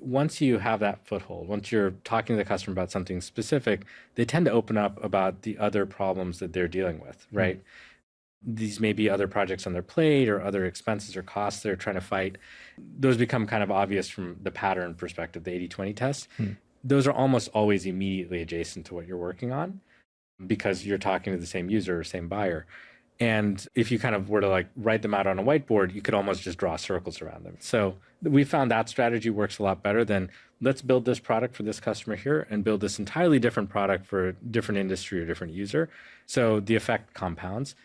once you have that foothold, once you're talking to the customer about something specific, they tend to open up about the other problems that they're dealing with, right? These may be other projects on their plate or other expenses or costs they're trying to fight. Those become kind of obvious from the pattern perspective, the 80/20 test. Those are almost always immediately adjacent to what you're working on because you're talking to the same user or same buyer. And if you kind of were to like write them out on a whiteboard, you could almost just draw circles around them. So we found that strategy works a lot better than let's build this product for this customer here and build this entirely different product for a different industry or different user. So the effect compounds.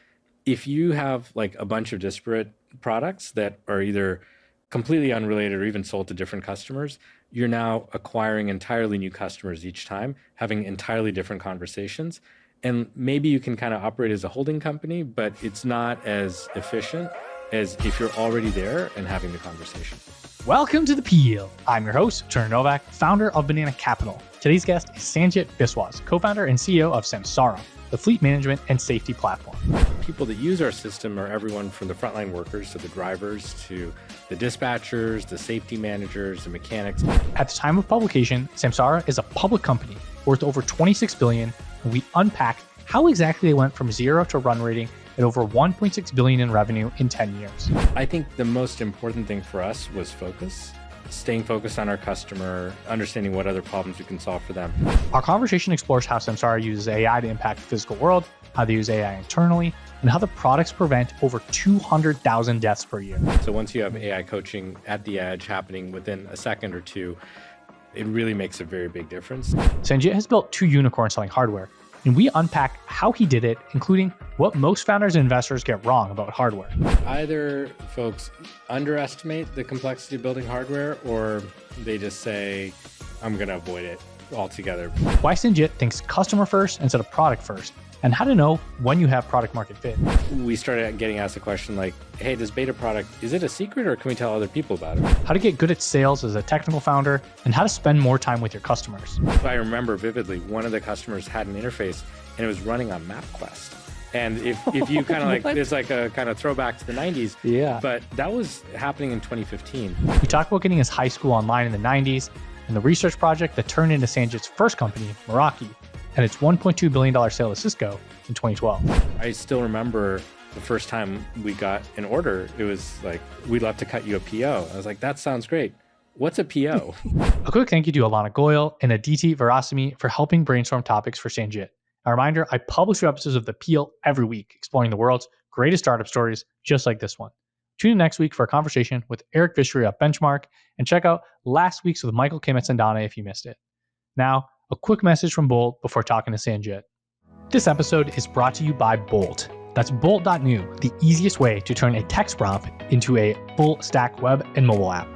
If you have like a bunch of disparate products that are either completely unrelated or even sold to different customers, you're now acquiring entirely new customers each time, having entirely different conversations. And maybe you can kind of operate as a holding company, but it's not as efficient as if you're already there and having the conversation. Welcome to The Peel. I'm your host, Turner Novak, founder of Banana Capital. Today's guest is Sanjit Biswas, co-founder and CEO of Samsara, the fleet management and safety platform. People that use our system are everyone from the frontline workers to the drivers to the dispatchers, the safety managers, the mechanics. At the time of publication, Samsara is a public company worth over $26 billion, and we unpacked how exactly they went from zero to run rating at over $1.6 billion in revenue in 10 years. I think the most important thing for us was focus. Staying focused on our customer, understanding what other problems we can solve for them. Our conversation explores how Samsara uses AI to impact the physical world, how they use AI internally, and how the products prevent over 200,000 deaths per year. So once you have AI coaching at the edge happening within a second or two, it really makes a very big difference. Sanjit has built 2 unicorns selling hardware, and we unpack how he did it, including what most founders and investors get wrong about hardware. Either folks underestimate the complexity of building hardware, or they just say, I'm going to avoid it altogether. Why Sanjit thinks customer first instead of product first, and how to know when you have product market fit. We started getting asked a question like, hey, this beta product, is it a secret or can we tell other people about it? How to get good at sales as a technical founder, and how to spend more time with your customers. I remember vividly, one of the customers had an interface and it was running on MapQuest. And if you kind of like, there's like a kind of throwback to the 90s, Yeah. But that was happening in 2015. We talk about getting his high school online in the 90s, and the research project that turned into Sanjit's first company, Meraki, and its $1.2 billion sale to Cisco in 2012. I still remember the first time we got an order, it was like, we'd love to cut you a PO. I was like, that sounds great. What's a PO? A quick thank you to Alana Goyle and Aditi Varasamy for helping brainstorm topics for Sanjit. A reminder, I publish new episodes of The Peel every week, exploring the world's greatest startup stories, just like this one. Tune in next week for a conversation with Eric Vistry of Benchmark, and check out last week's with Michael Kim at Sandana if you missed it. Now, a quick message from Bolt before talking to Sanjit. This episode is brought to you by Bolt. That's Bolt.new, the easiest way to turn a text prompt into a full stack web and mobile app.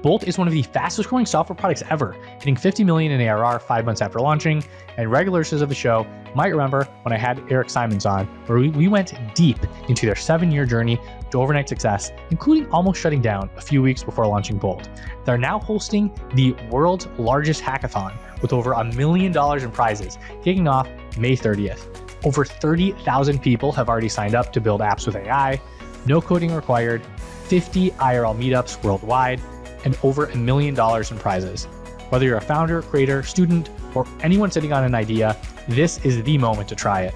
Bolt is one of the fastest growing software products ever, hitting 50 million in ARR 5 months after launching, and regular listeners of the show might remember when I had Eric Simons on, where we went deep into their 7-year journey to overnight success, including almost shutting down a few weeks before launching Bolt. They're now hosting the world's largest hackathon with over $1 million in prizes, kicking off May 30th. Over 30,000 people have already signed up to build apps with AI, no coding required, 50 IRL meetups worldwide, and over $1 million in prizes. Whether you're a founder, creator, student, or anyone sitting on an idea, this is the moment to try it.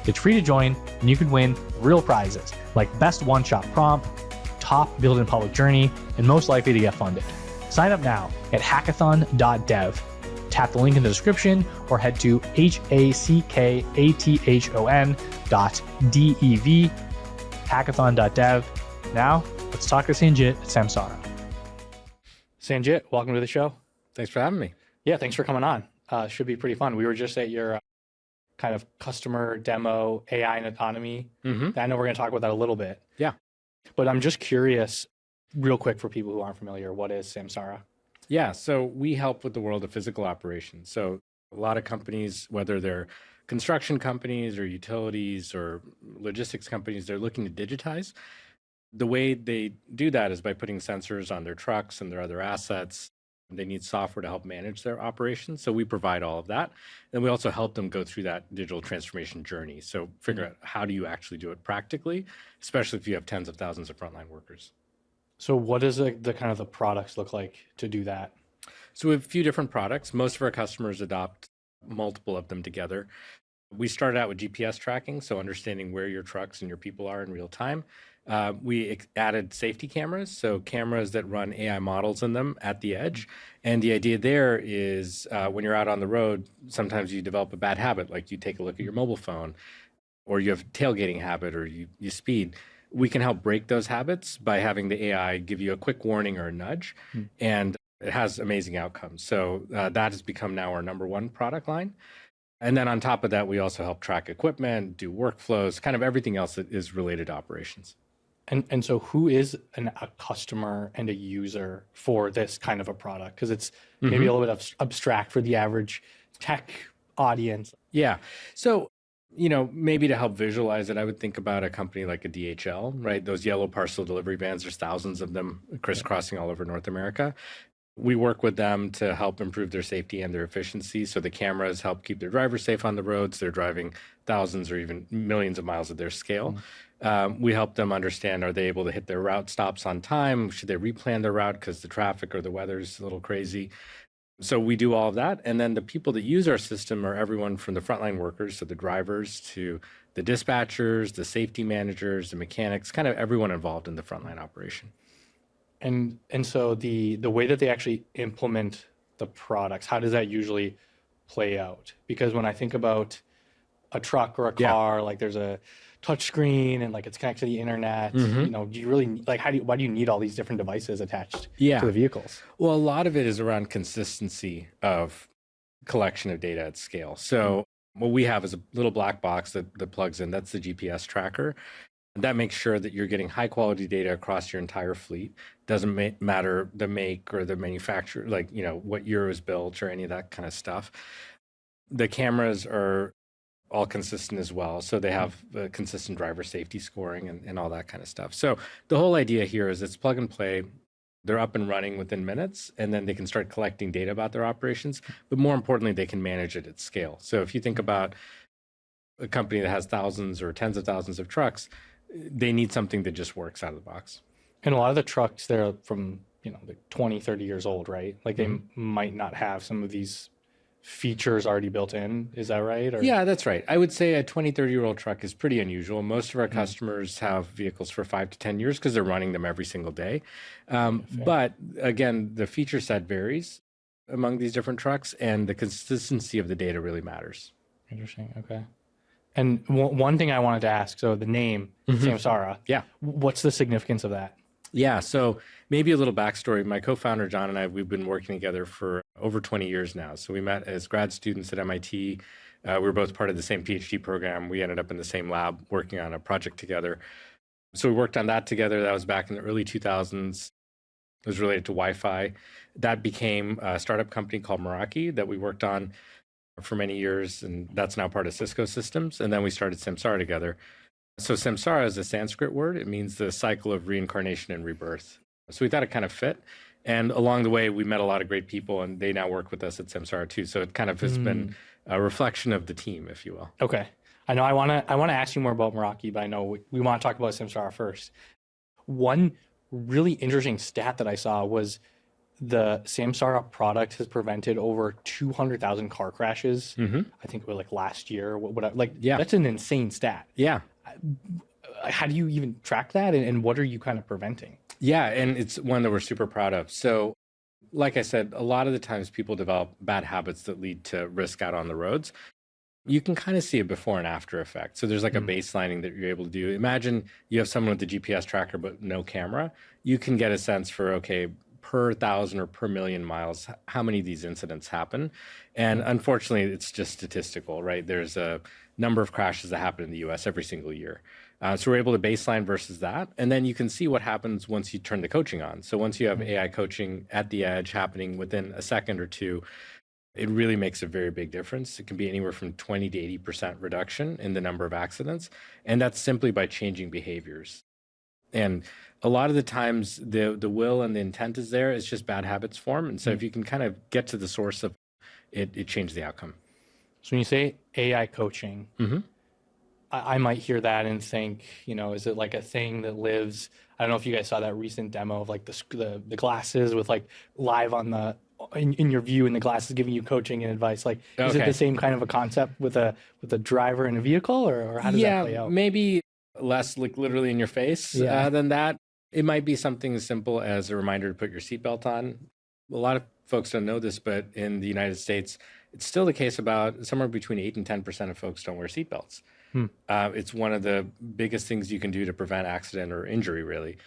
It's free to join, and you can win real prizes like best one-shot prompt, top build in public journey, and most likely to get funded. Sign up now at hackathon.dev. Tap the link in the description or head to hackathon.dev, hackathon.dev. Now, let's talk to Sanjit at Samsara. Sanjit, welcome to the show. Thanks for having me. Yeah, thanks for coming on. Should be pretty fun. We were just at your kind of customer demo, AI and autonomy. I know we're going to talk about that a little bit. Yeah. But I'm just curious, real quick for people who aren't familiar, what is Samsara? Yeah, so we help with the world of physical operations. So a lot of companies, whether they're construction companies or utilities or logistics companies, they're looking to digitize. The way they do that is by putting sensors on their trucks and their other assets. They need software to help manage their operations. So we provide all of that. And we also help them go through that digital transformation journey. So figure out how do you actually do it practically, especially if you have tens of thousands of frontline workers. So what does the kind of the products look like to do that? So we have a few different products. Most of our customers adopt multiple of them together. We started out with GPS tracking, so understanding where your trucks and your people are in real time. We added safety cameras, so cameras that run AI models in them at the edge. And the idea there is when you're out on the road, sometimes you develop a bad habit, like you take a look at your mobile phone, or you have a tailgating habit, or you speed. We can help break those habits by having the AI give you a quick warning or a nudge, and it has amazing outcomes. So that has become now our number one product line. And then on top of that, we also help track equipment, do workflows, kind of everything else that is related to operations. And so who is a customer and a user for this kind of a product? Because it's maybe a little bit abstract for the average tech audience. Yeah. So, maybe to help visualize it, I would think about a company like a DHL, right? Those yellow parcel delivery vans, there's thousands of them crisscrossing all over North America. We work with them to help improve their safety and their efficiency. So the cameras help keep their drivers safe on the roads. They're driving thousands or even millions of miles at their scale. We help them understand, are they able to hit their route stops on time? Should they replan their route because the traffic or the weather's a little crazy? So we do all of that. And then the people that use our system are everyone from the frontline workers, so the drivers, to the dispatchers, the safety managers, the mechanics, kind of everyone involved in the frontline operation. And so the way that they actually implement the products, how does that usually play out? Because when I think about a truck or a car, like there's a touch screen and like it's connected to the internet, do you really like why do you need all these different devices attached to the vehicles? Well, a lot of it is around consistency of collection of data at scale. So what we have is a little black box that plugs in. That's the GPS tracker. That makes sure that you're getting high quality data across your entire fleet. Doesn't matter the make or the manufacturer, like, what year it was built or any of that kind of stuff. The cameras are all consistent as well. So they have consistent driver safety scoring and all that kind of stuff. So the whole idea here is it's plug and play. They're up and running within minutes, and then they can start collecting data about their operations. But more importantly, they can manage it at scale. So if you think about a company that has thousands or tens of thousands of trucks, they need something that just works out of the box. And a lot of the trucks, they're from, like 20, 30 years old, right? Like they might not have some of these features already built in. Is that right? Or? Yeah, that's right. I would say a 20, 30-year-old truck is pretty unusual. Most of our customers have vehicles for 5 to 10 years because they're running them every single day. But again, the feature set varies among these different trucks, and the consistency of the data really matters. Interesting. Okay. And one thing I wanted to ask, so the name, Samsara. Yeah. What's the significance of that? Yeah, so maybe a little backstory. My co-founder, John, and I, we've been working together for over 20 years now. So we met as grad students at MIT. We were both part of the same PhD program. We ended up in the same lab working on a project together. So we worked on that together. That was back in the early 2000s. It was related to Wi-Fi. That became a startup company called Meraki that we worked on for many years, and that's now part of Cisco Systems. And then we started Samsara together. So Samsara is a Sanskrit word. It means the cycle of reincarnation and rebirth. So we thought it kind of fit. And along the way, we met a lot of great people, and they now work with us at Samsara too. So it kind of has been a reflection of the team, if you will. Okay. I know I want to ask you more about Meraki, but I know we want to talk about Samsara first. One really interesting stat that I saw was the Samsara product has prevented over 200,000 car crashes. I think it was like last year. That's an insane stat. Yeah. How do you even track that, and what are you kind of preventing? Yeah, and it's one that we're super proud of. So, like I said, a lot of the times people develop bad habits that lead to risk out on the roads. You can kind of see a before and after effect. So there's like a baselining that you're able to do. Imagine you have someone with the GPS tracker but no camera. You can get a sense for, okay, per 1,000 or per million miles, how many of these incidents happen. And unfortunately, it's just statistical, right? There's a number of crashes that happen in the US every single year. So we're able to baseline versus that. And then you can see what happens once you turn the coaching on. So once you have AI coaching at the edge happening within a second or two, it really makes a very big difference. It can be anywhere from 20 to 80% reduction in the number of accidents. And that's simply by changing behaviors. And a lot of the times the will and the intent is there. It's just bad habits form. And so if you can kind of get to the source of it, it changes the outcome. So when you say AI coaching, I might hear that and think, is it like a thing that lives? I don't know if you guys saw that recent demo of like the glasses with like live on the in your view, in the glasses, giving you coaching and advice? Like, is it Okay. the same kind of a concept with a driver in a vehicle, or how does that play out? Maybe less like literally in your face Yeah. than that. It might be something as simple as a reminder to put your seatbelt on. A lot of folks don't know this, but in the United States, it's still the case about somewhere between 8 and 10% of folks don't wear seatbelts. It's one of the biggest things you can do to prevent accident or injury, really.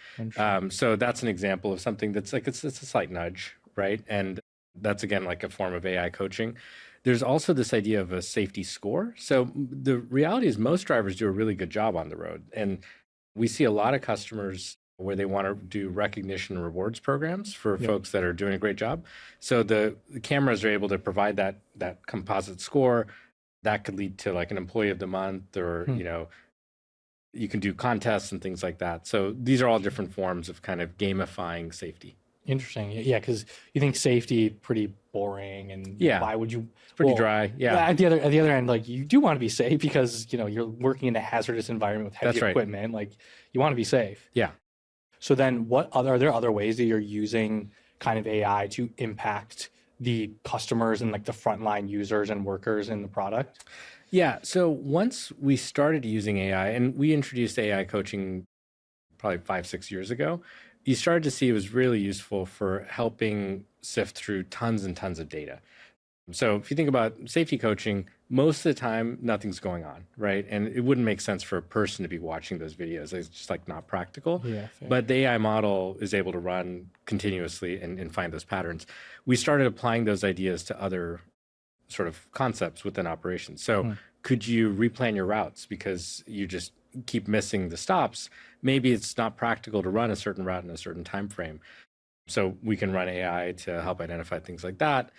So that's an example of something that's like, it's a slight nudge, right? And that's, again, like a form of AI coaching. There's also this idea of a safety score. So the reality is most drivers do a really good job on the road. And we see a lot of customers where they want to do recognition and rewards programs for folks that are doing a great job. So the cameras are able to provide that composite score that could lead to like an employee of the month, or you can do contests and things like that. So these are all different forms of kind of gamifying safety. Interesting. Yeah, because you think safety pretty boring, and why would you? It's pretty dry. Yeah. At the other end, like, you do want to be safe because you're working in a hazardous environment with heavy equipment. Like, you want to be safe. Yeah. So then, are there other ways that you're using kind of AI to impact the customers and like the frontline users and workers in the product? Yeah. So once we started using AI, and we introduced AI coaching probably 5-6 years ago, you started to see it was really useful for helping sift through tons and tons of data. So if you think about safety coaching, most of the time, nothing's going on, right? And it wouldn't make sense for a person to be watching those videos. It's just like not practical. Yeah, fair. But the AI model is able to run continuously and find those patterns. We started applying those ideas to other sort of concepts within operations. So could you replan your routes because you just keep missing the stops? Maybe it's not practical to run a certain route in a certain time frame. So we can run AI to help identify things like that.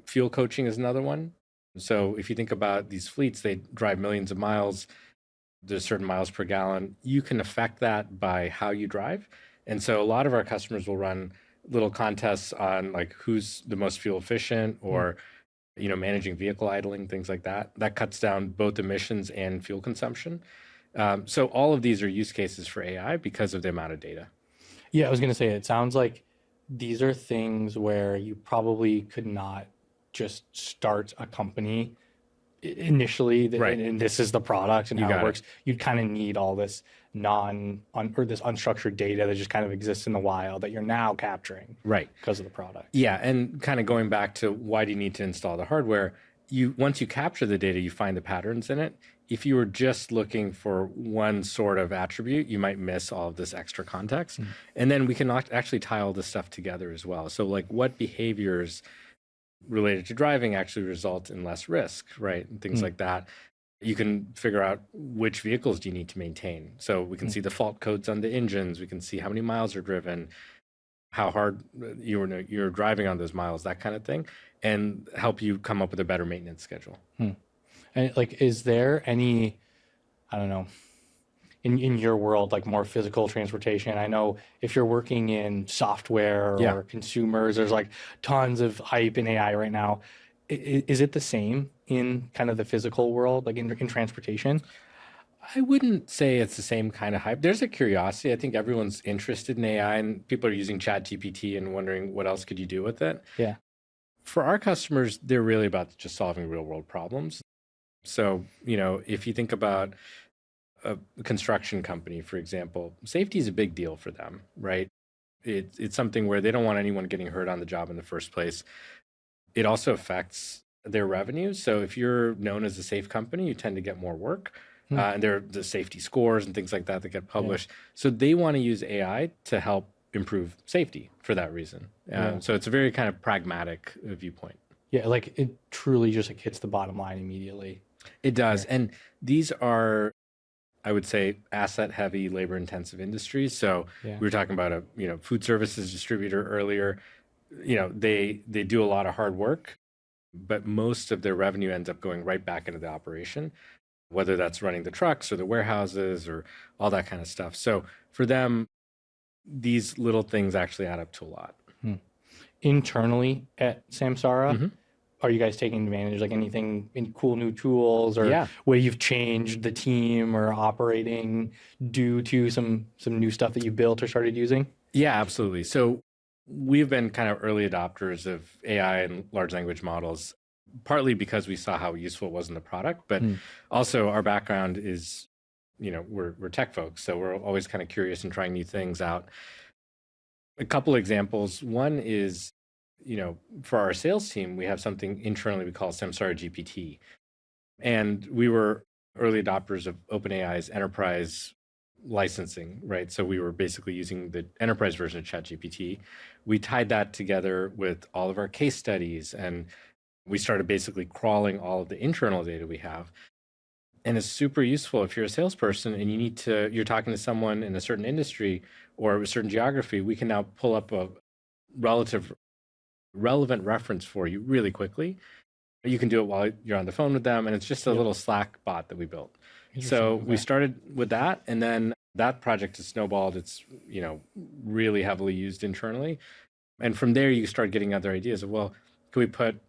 Fuel coaching is another one. So if you think about these fleets, they drive millions of miles. There's certain miles per gallon. You can affect that by how you drive. And so a lot of our customers will run little contests on like who's the most fuel efficient, or managing vehicle idling, things like that. That cuts down both emissions and fuel consumption. So all of these are use cases for AI because of the amount of data. Yeah, I was going to say, it sounds like these are things where you probably could not just start a company initially, and this is the product and how it works. You'd kind of need all this this unstructured data that just kind of exists in the wild that you're now capturing, because of the product. Yeah, and kind of going back to why do you need to install the hardware? Once you capture the data, you find the patterns in it. If you were just looking for one sort of attribute, you might miss all of this extra context. And then we can actually tie all this stuff together as well. So like what behaviors related to driving actually result in less risk, right? And things like that. You can figure out which vehicles do you need to maintain. So we can see the fault codes on the engines. We can see how many miles are driven, how hard you're driving on those miles, that kind of thing, and help you come up with a better maintenance schedule. And like, is there any, I don't know, in your world, like more physical transportation? I know if you're working in software or consumers, there's like tons of hype in AI right now. Is it the same in kind of the physical world, like in transportation? I wouldn't say it's the same kind of hype. There's a curiosity. I think everyone's interested in AI, and people are using ChatGPT and wondering what else could you do with it. Yeah. For our customers, they're really about just solving real world problems. So, if you think about a construction company, for example, safety is a big deal for them, right? It's something where they don't want anyone getting hurt on the job in the first place. It also affects their revenue. So if you're known as a safe company, you tend to get more work. And there are the safety scores and things like that that get published. So they want to use AI to help improve safety for that reason. So it's a very kind of pragmatic viewpoint. Yeah, like it truly just like hits the bottom line immediately. It does. And these are, I would say, asset heavy, labor intensive industries. So we were talking about a food services distributor earlier. They do a lot of hard work, but most of their revenue ends up going right back into the operation, whether that's running the trucks or the warehouses or all that kind of stuff. So for them, these little things actually add up to a lot. Internally at Samsara, are you guys taking advantage, like anything, any cool new tools or where you've changed the team or operating due to some new stuff that you built or started using? Yeah, absolutely. So we've been kind of early adopters of AI and large language models, partly because we saw how useful it was in the product, but also our background is, we're tech folks, so we're always kind of curious and trying new things out. A couple examples. One is, for our sales team, we have something internally we call Samsara GPT. And we were early adopters of OpenAI's enterprise licensing, right? So we were basically using the enterprise version of ChatGPT. We tied that together with all of our case studies, and we started basically crawling all of the internal data we have. And it's super useful if you're a salesperson and you're talking to someone in a certain industry or a certain geography. We can now pull up a relevant reference for you really quickly. You can do it while you're on the phone with them, and it's just a little Slack bot that we built. So we started with that, and then that project has snowballed. It's really heavily used internally, and from there you start getting other ideas of, well, can we put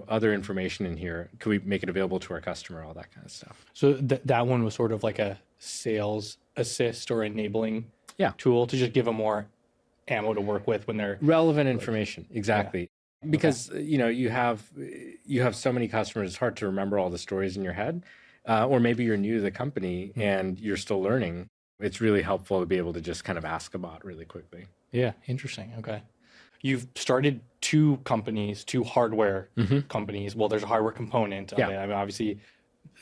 other information in here? Can we make it available to our customer? All that kind of stuff. So that one was sort of like a sales assist or enabling tool to just give them more ammo to work with when they're relevant information. Exactly. Yeah. Because you have so many customers, it's hard to remember all the stories in your head, or maybe you're new to the company and you're still learning. It's really helpful to be able to just kind of ask a bot really quickly. Yeah, interesting. Okay. You've started two hardware companies. Well, there's a hardware component of it. I mean, obviously,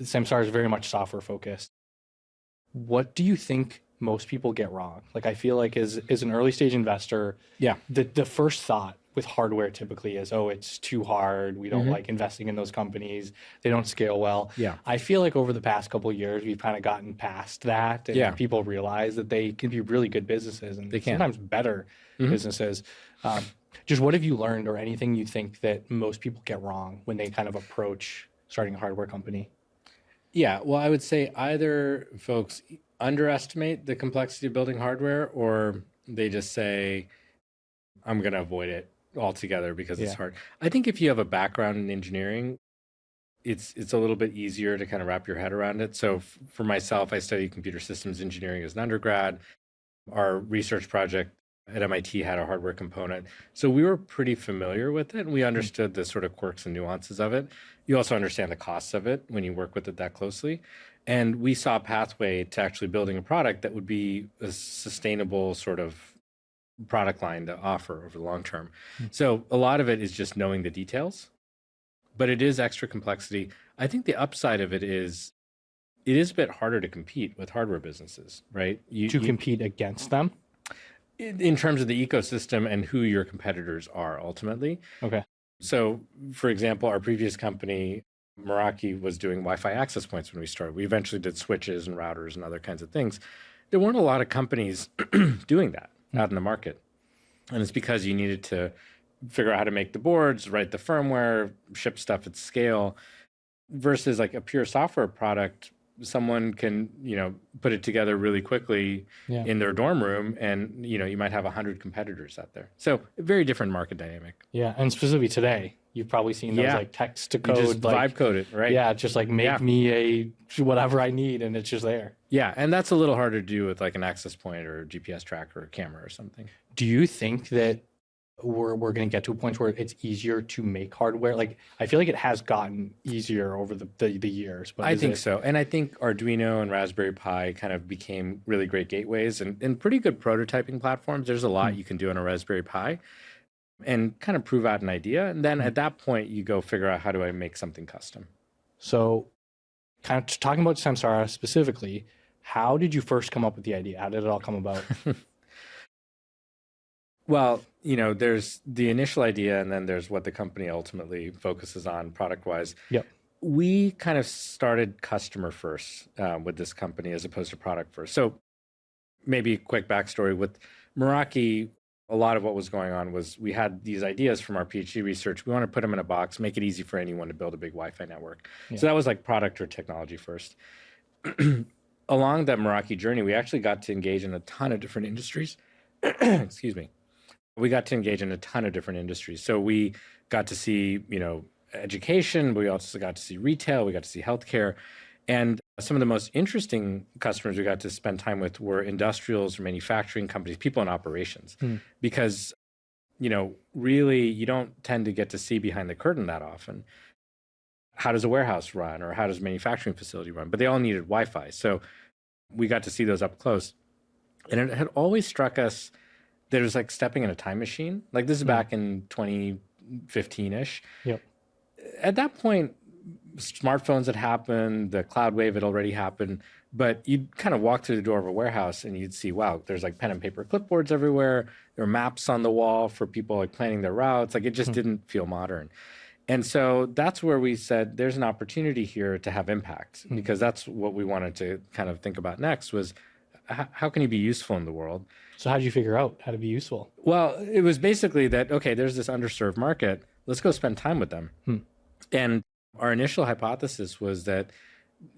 Samsara is very much software focused. What do you think most people get wrong? Like, I feel like as an early stage investor, the first thought with hardware typically is, oh, it's too hard. We don't like investing in those companies. They don't scale well. Yeah. I feel like over the past couple of years, we've kind of gotten past that, and people realize that they can be really good businesses and sometimes better businesses. Just what have you learned, or anything you think that most people get wrong when they kind of approach starting a hardware company? Yeah, well, I would say either folks underestimate the complexity of building hardware, or they just say, I'm going to avoid it altogether because it's hard. I think if you have a background in engineering, it's a little bit easier to kind of wrap your head around it. So for myself, I studied computer systems engineering as an undergrad. Our research project at MIT had a hardware component. So we were pretty familiar with it, and we understood the sort of quirks and nuances of it. You also understand the costs of it when you work with it that closely. And we saw a pathway to actually building a product that would be a sustainable sort of product line to offer over the long term. So a lot of it is just knowing the details, but it is extra complexity. I think the upside of it is a bit harder to compete with hardware businesses, right? To compete against them? In terms of the ecosystem and who your competitors are ultimately. Okay. So for example, our previous company, Meraki, was doing Wi-Fi access points when we started. We eventually did switches and routers and other kinds of things. There weren't a lot of companies doing that out in the market. And it's because you needed to figure out how to make the boards, write the firmware, ship stuff at scale, versus like a pure software product. Someone can, put it together really quickly in their dorm room, and, you might have 100 competitors out there. So a very different market dynamic. Yeah. And specifically today, you've probably seen those like text to code. You just vibe code it, right? Yeah. Just like make me a whatever I need, and it's just there. Yeah. And that's a little harder to do with like an access point or a GPS tracker or a camera or something. Do you think that we're going to get to a point where it's easier to make hardware? Like, I feel like it has gotten easier over the years. But I think so. And I think Arduino and Raspberry Pi kind of became really great gateways and pretty good prototyping platforms. There's a lot you can do on a Raspberry Pi and kind of prove out an idea. And then at that point, you go figure out, how do I make something custom? So kind of talking about Samsara specifically, how did you first come up with the idea? How did it all come about? Well, there's the initial idea, and then there's what the company ultimately focuses on product-wise. Yep. We kind of started customer first with this company as opposed to product first. So maybe a quick backstory. With Meraki, a lot of what was going on was we had these ideas from our PhD research. We want to put them in a box, make it easy for anyone to build a big Wi-Fi network. Yeah. So that was like product or technology first. Along that Meraki journey, we actually got to engage in a ton of different industries. Excuse me. We got to engage in a ton of different industries. So we got to see, education. We also got to see retail. We got to see healthcare. And some of the most interesting customers we got to spend time with were industrials or manufacturing companies, people in operations. Because really you don't tend to get to see behind the curtain that often. How does a warehouse run, or how does a manufacturing facility run? But they all needed Wi-Fi. So we got to see those up close. And it had always struck us that it was like stepping in a time machine. Like this is back in 2015-ish. Yep. At that point, smartphones had happened, the cloud wave had already happened, but you'd kind of walk through the door of a warehouse and you'd see, wow, there's like pen and paper clipboards everywhere. There are maps on the wall for people like planning their routes. Like it just didn't feel modern. And so that's where we said there's an opportunity here to have impact, because that's what we wanted to kind of think about next was how can you be useful in the world? So how did you figure out how to be useful? Well, it was basically that, okay, there's this underserved market. Let's go spend time with them. And our initial hypothesis was that,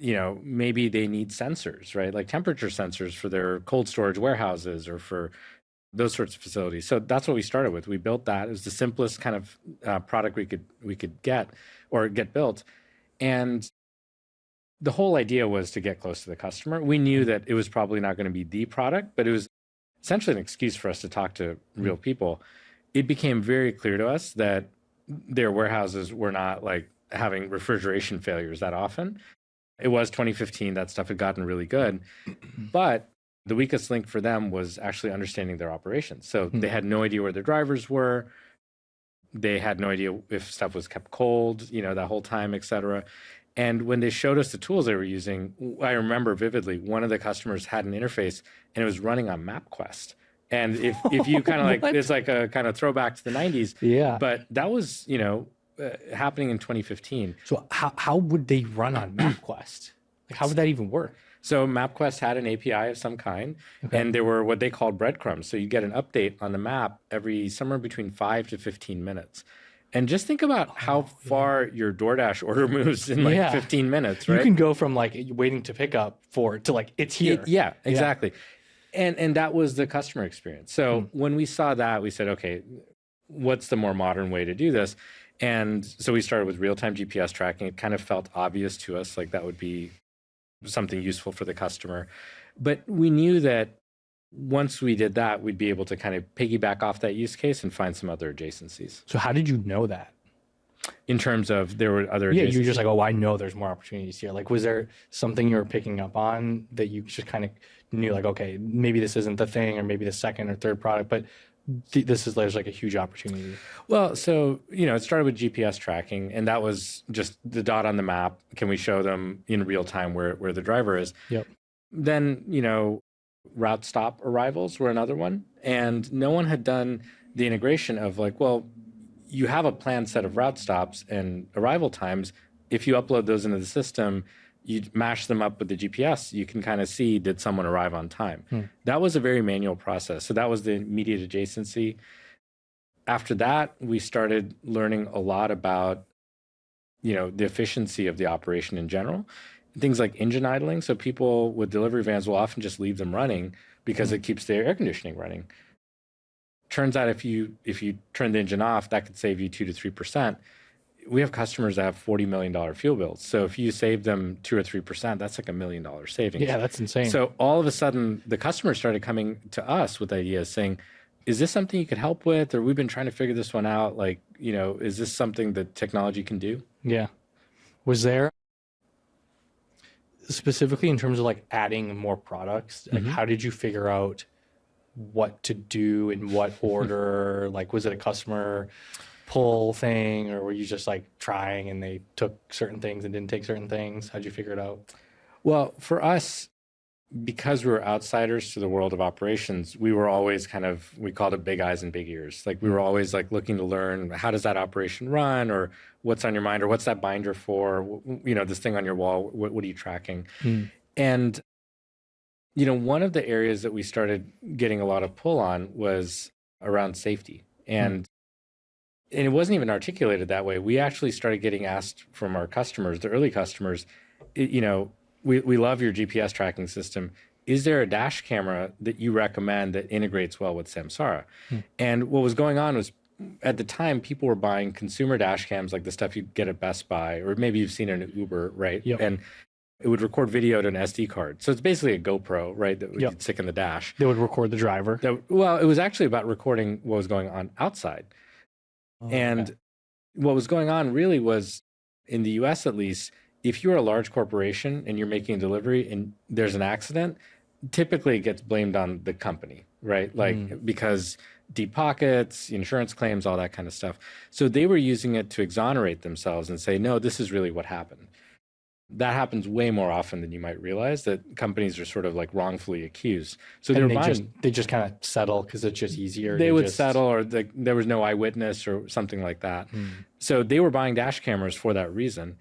maybe they need sensors, right? Like temperature sensors for their cold storage warehouses or for those sorts of facilities. So that's what we started with. We built that. It was the simplest kind of product we could get built. And the whole idea was to get close to the customer. We knew that it was probably not going to be the product, but it was essentially an excuse for us to talk to real people. It became very clear to us that their warehouses were not like having refrigeration failures that often. It was 2015, that stuff had gotten really good. But the weakest link for them was actually understanding their operations. So they had no idea where their drivers were. They had no idea if stuff was kept cold, that whole time, et cetera. And when they showed us the tools they were using, I remember vividly, one of the customers had an interface and it was running on MapQuest. And if you kind of like, it's like a kind of throwback to the 90s. Yeah. But that was, happening in 2015. So how would they run on MapQuest? Like how would that even work? So MapQuest had an API of some kind, and there were what they called breadcrumbs. So you get an update on the map every somewhere between 5 to 15 minutes. And just think about how far your DoorDash order moves in like 15 minutes, right? You can go from like waiting to pick up to like, it's here. Yeah, exactly. And that was the customer experience. So when we saw that, we said, okay, what's the more modern way to do this? And so we started with real-time GPS tracking. It kind of felt obvious to us, like that would be something useful for the customer. But we knew that once we did that, we'd be able to kind of piggyback off that use case and find some other adjacencies. So how did you know that? In terms of there were other you were just like, oh, I know there's more opportunities here. Like, was there something you were picking up on that you just kind of knew, like, okay, maybe this isn't the thing, or maybe the second or third product, but there's like a huge opportunity? Well, so, it started with GPS tracking, and that was just the dot on the map. Can we show them in real time where the driver is? Yep. Then, route stop arrivals were another one. And no one had done the integration of like, well, you have a planned set of route stops and arrival times. If you upload those into the system, you mash them up with the GPS, you can kind of see, did someone arrive on time? That was a very manual process. So that was the immediate adjacency. After that, we started learning a lot about, the efficiency of the operation in general. Things like engine idling. So people with delivery vans will often just leave them running because it keeps their air conditioning running. Turns out if you turn the engine off, that could save you 2 to 3%. We have customers that have $40 million fuel bills. So if you save them 2 or 3%, that's like $1 million savings. Yeah, that's insane. So all of a sudden, the customers started coming to us with ideas saying, is this something you could help with? Or we've been trying to figure this one out. Like, is this something that technology can do? Yeah. Was there, specifically in terms of like adding more products, like how did you figure out what to do in what order? Like, was it a customer pull thing, or were you just like trying and they took certain things and didn't take certain things? How'd you figure it out? Well, for us, because we were outsiders to the world of operations, we were always we called it big eyes and big ears. Like we were always like looking to learn, how does that operation run, or what's on your mind, or what's that binder for, this thing on your wall, what are you tracking? And, one of the areas that we started getting a lot of pull on was around safety. And it wasn't even articulated that way. We actually started getting asked from our customers, the early customers, we love your GPS tracking system. Is there a dash camera that you recommend that integrates well with Samsara? And what was going on was, at the time, people were buying consumer dash cams, like the stuff you'd get at Best Buy, or maybe you've seen it in Uber, right? Yep. And it would record video to an SD card. So it's basically a GoPro, right, that you'd stick in the dash. They would record the driver. Well, it was actually about recording what was going on outside. And what was going on really was, in the US at least, if you're a large corporation and you're making a delivery and there's an accident, typically it gets blamed on the company, right? Like because deep pockets, insurance claims, all that kind of stuff. So they were using it to exonerate themselves and say, no, this is really what happened. That happens way more often than you might realize, that companies are sort of like wrongfully accused. So they just kind of settle because it's just easier. They would settle, or there was no eyewitness or something like that. So they were buying dash cameras for that reason.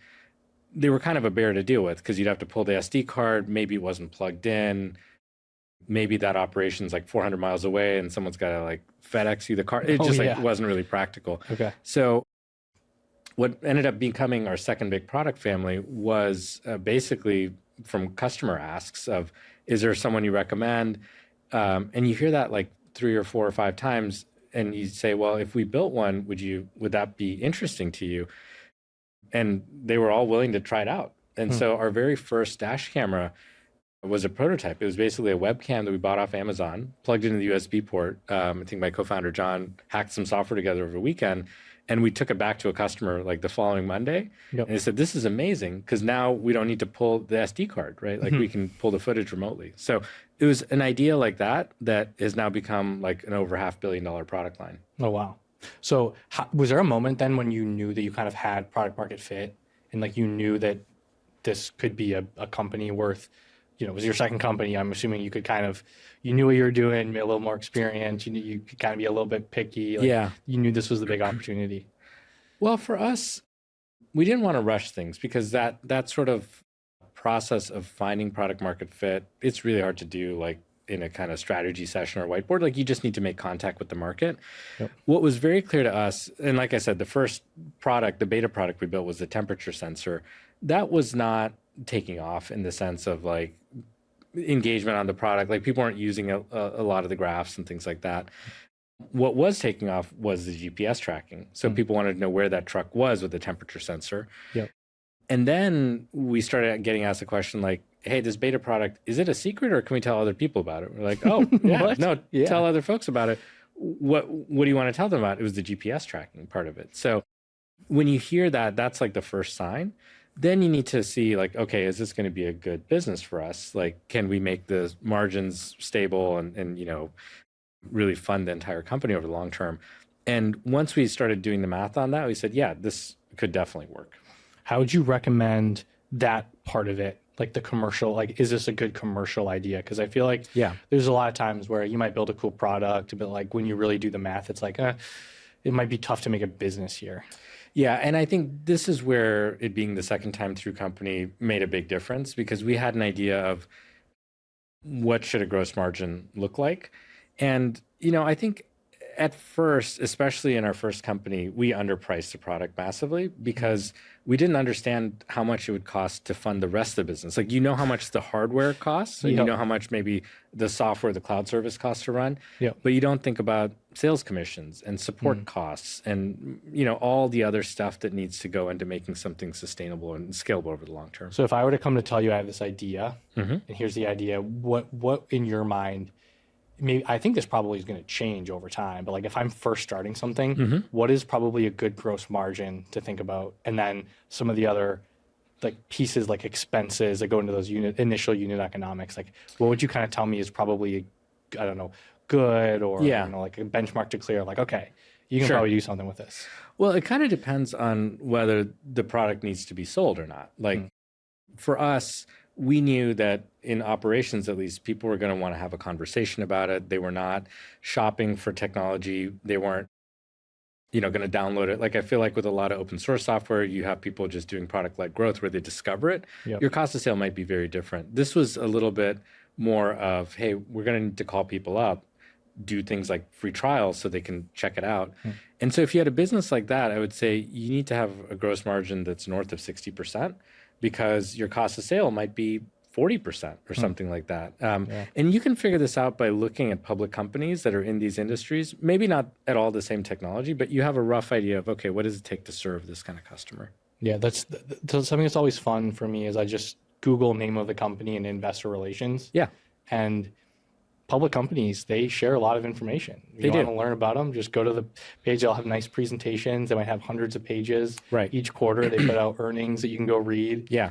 They were kind of a bear to deal with because you'd have to pull the SD card. Maybe it wasn't plugged in. Maybe that operation's like 400 miles away and someone's got to like FedEx you the card. It just like wasn't really practical. Okay. So what ended up becoming our second big product family was basically from customer asks of, is there someone you recommend? And you hear that like 3 or 4 or 5 times, and you say, well, if we built one, would that be interesting to you? And they were all willing to try it out. And so our very first dash camera was a prototype. It was basically a webcam that we bought off Amazon, plugged into the USB port. I think my co-founder, John, hacked some software together over a weekend. And we took it back to a customer like the following Monday. And they said, this is amazing because now we don't need to pull the SD card, right? Like we can pull the footage remotely. So it was an idea like that has now become like an over $500 million product line. Oh, wow. So was there a moment then when you knew that you kind of had product market fit and like you knew that this could be a company worth, it was your second company. I'm assuming you knew what you were doing, a little more experience. You could kind of be a little bit picky. You knew this was the big opportunity. Well, for us, we didn't want to rush things because that sort of process of finding product market fit, it's really hard to do like in a kind of strategy session or whiteboard. Like you just need to make contact with the market. What was very clear to us, and like I said, the first product, the beta product we built was the temperature sensor. That was not taking off in the sense of like engagement on the product. Like people weren't using a lot of the graphs and things like that. What was taking off was the GPS tracking. So people wanted to know where that truck was with the temperature sensor. And then we started getting asked the question like, hey, this beta product, is it a secret or can we tell other people about it? We're like, oh, tell other folks about it. What do you want to tell them about? It was the GPS tracking part of it. So when you hear that, that's like the first sign. Then you need to see like, okay, is this going to be a good business for us? Like, can we make the margins stable and really fund the entire company over the long term? And once we started doing the math on that, we said, yeah, this could definitely work. How would you recommend that part of it? Like the commercial, like, is this a good commercial idea? Because I feel like there's a lot of times where you might build a cool product, but like when you really do the math, it's like, it might be tough to make a business here. Yeah, and I think this is where it being the second time through company made a big difference because we had an idea of what should a gross margin look like. And, I think at first, especially in our first company, we underpriced the product massively because we didn't understand how much it would cost to fund the rest of the business. Like, how much the hardware costs, and you know how much maybe the software, the cloud service costs to run, but you don't think about sales commissions and support costs and, all the other stuff that needs to go into making something sustainable and scalable over the long term. So if I were to come to tell you I have this idea, and here's the idea, what in your mind, maybe I think this probably is going to change over time, but like if I'm first starting something, what is probably a good gross margin to think about? And then some of the other like pieces like expenses that go into those initial unit economics, like what would you kind of tell me is probably, I don't know, good or like a benchmark to clear, like, okay, you can probably do something with this. Well, it kind of depends on whether the product needs to be sold or not. Like for us, we knew that in operations, at least, people were going to want to have a conversation about it. They were not shopping for technology. They weren't, going to download it. Like I feel like with a lot of open source software, you have people just doing product-led growth where they discover it. Your cost of sale might be very different. This was a little bit more of, hey, we're going to need to call people up, do things like free trials so they can check it out. And so if you had a business like that, I would say you need to have a gross margin that's north of 60%. Because your cost of sale might be 40% or something like that. And you can figure this out by looking at public companies that are in these industries, maybe not at all the same technology, but you have a rough idea of, okay, what does it take to serve this kind of customer? Yeah, that's something that's always fun for me is I just Google name of the company and investor relations. Yeah. And public companies, they share a lot of information. You want to learn about them, just go to the page. They'll have nice presentations. They might have hundreds of pages. Right. Each quarter, they put out earnings that you can go read. Yeah.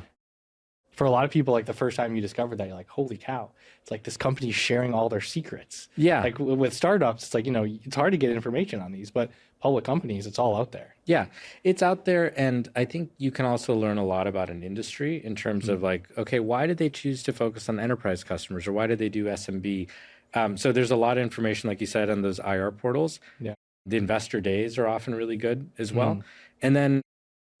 For a lot of people, like the first time you discovered that, you're like, holy cow, it's like this company's sharing all their secrets. Yeah. Like with startups, it's like, it's hard to get information on these, but public companies, it's all out there. Yeah, it's out there. And I think you can also learn a lot about an industry in terms of like, okay, why did they choose to focus on enterprise customers, or why did they do SMB? So there's a lot of information, like you said, on those IR portals. Yeah. The investor days are often really good as well. And then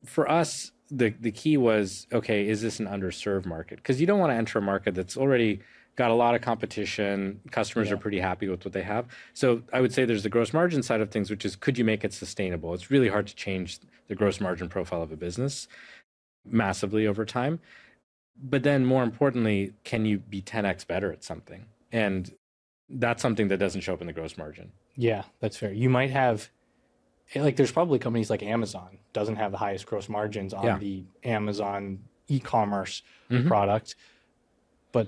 for us, the key was, okay, is this an underserved market? Because you don't want to enter a market that's already got a lot of competition. Customers are pretty happy with what they have. So I would say there's the gross margin side of things, which is, could you make it sustainable? It's really hard to change the gross margin profile of a business massively over time. But then more importantly, can you be 10x better at something? And that's something that doesn't show up in the gross margin. Yeah, that's fair. You might have, like, there's probably companies like Amazon doesn't have the highest gross margins on the Amazon e-commerce product, but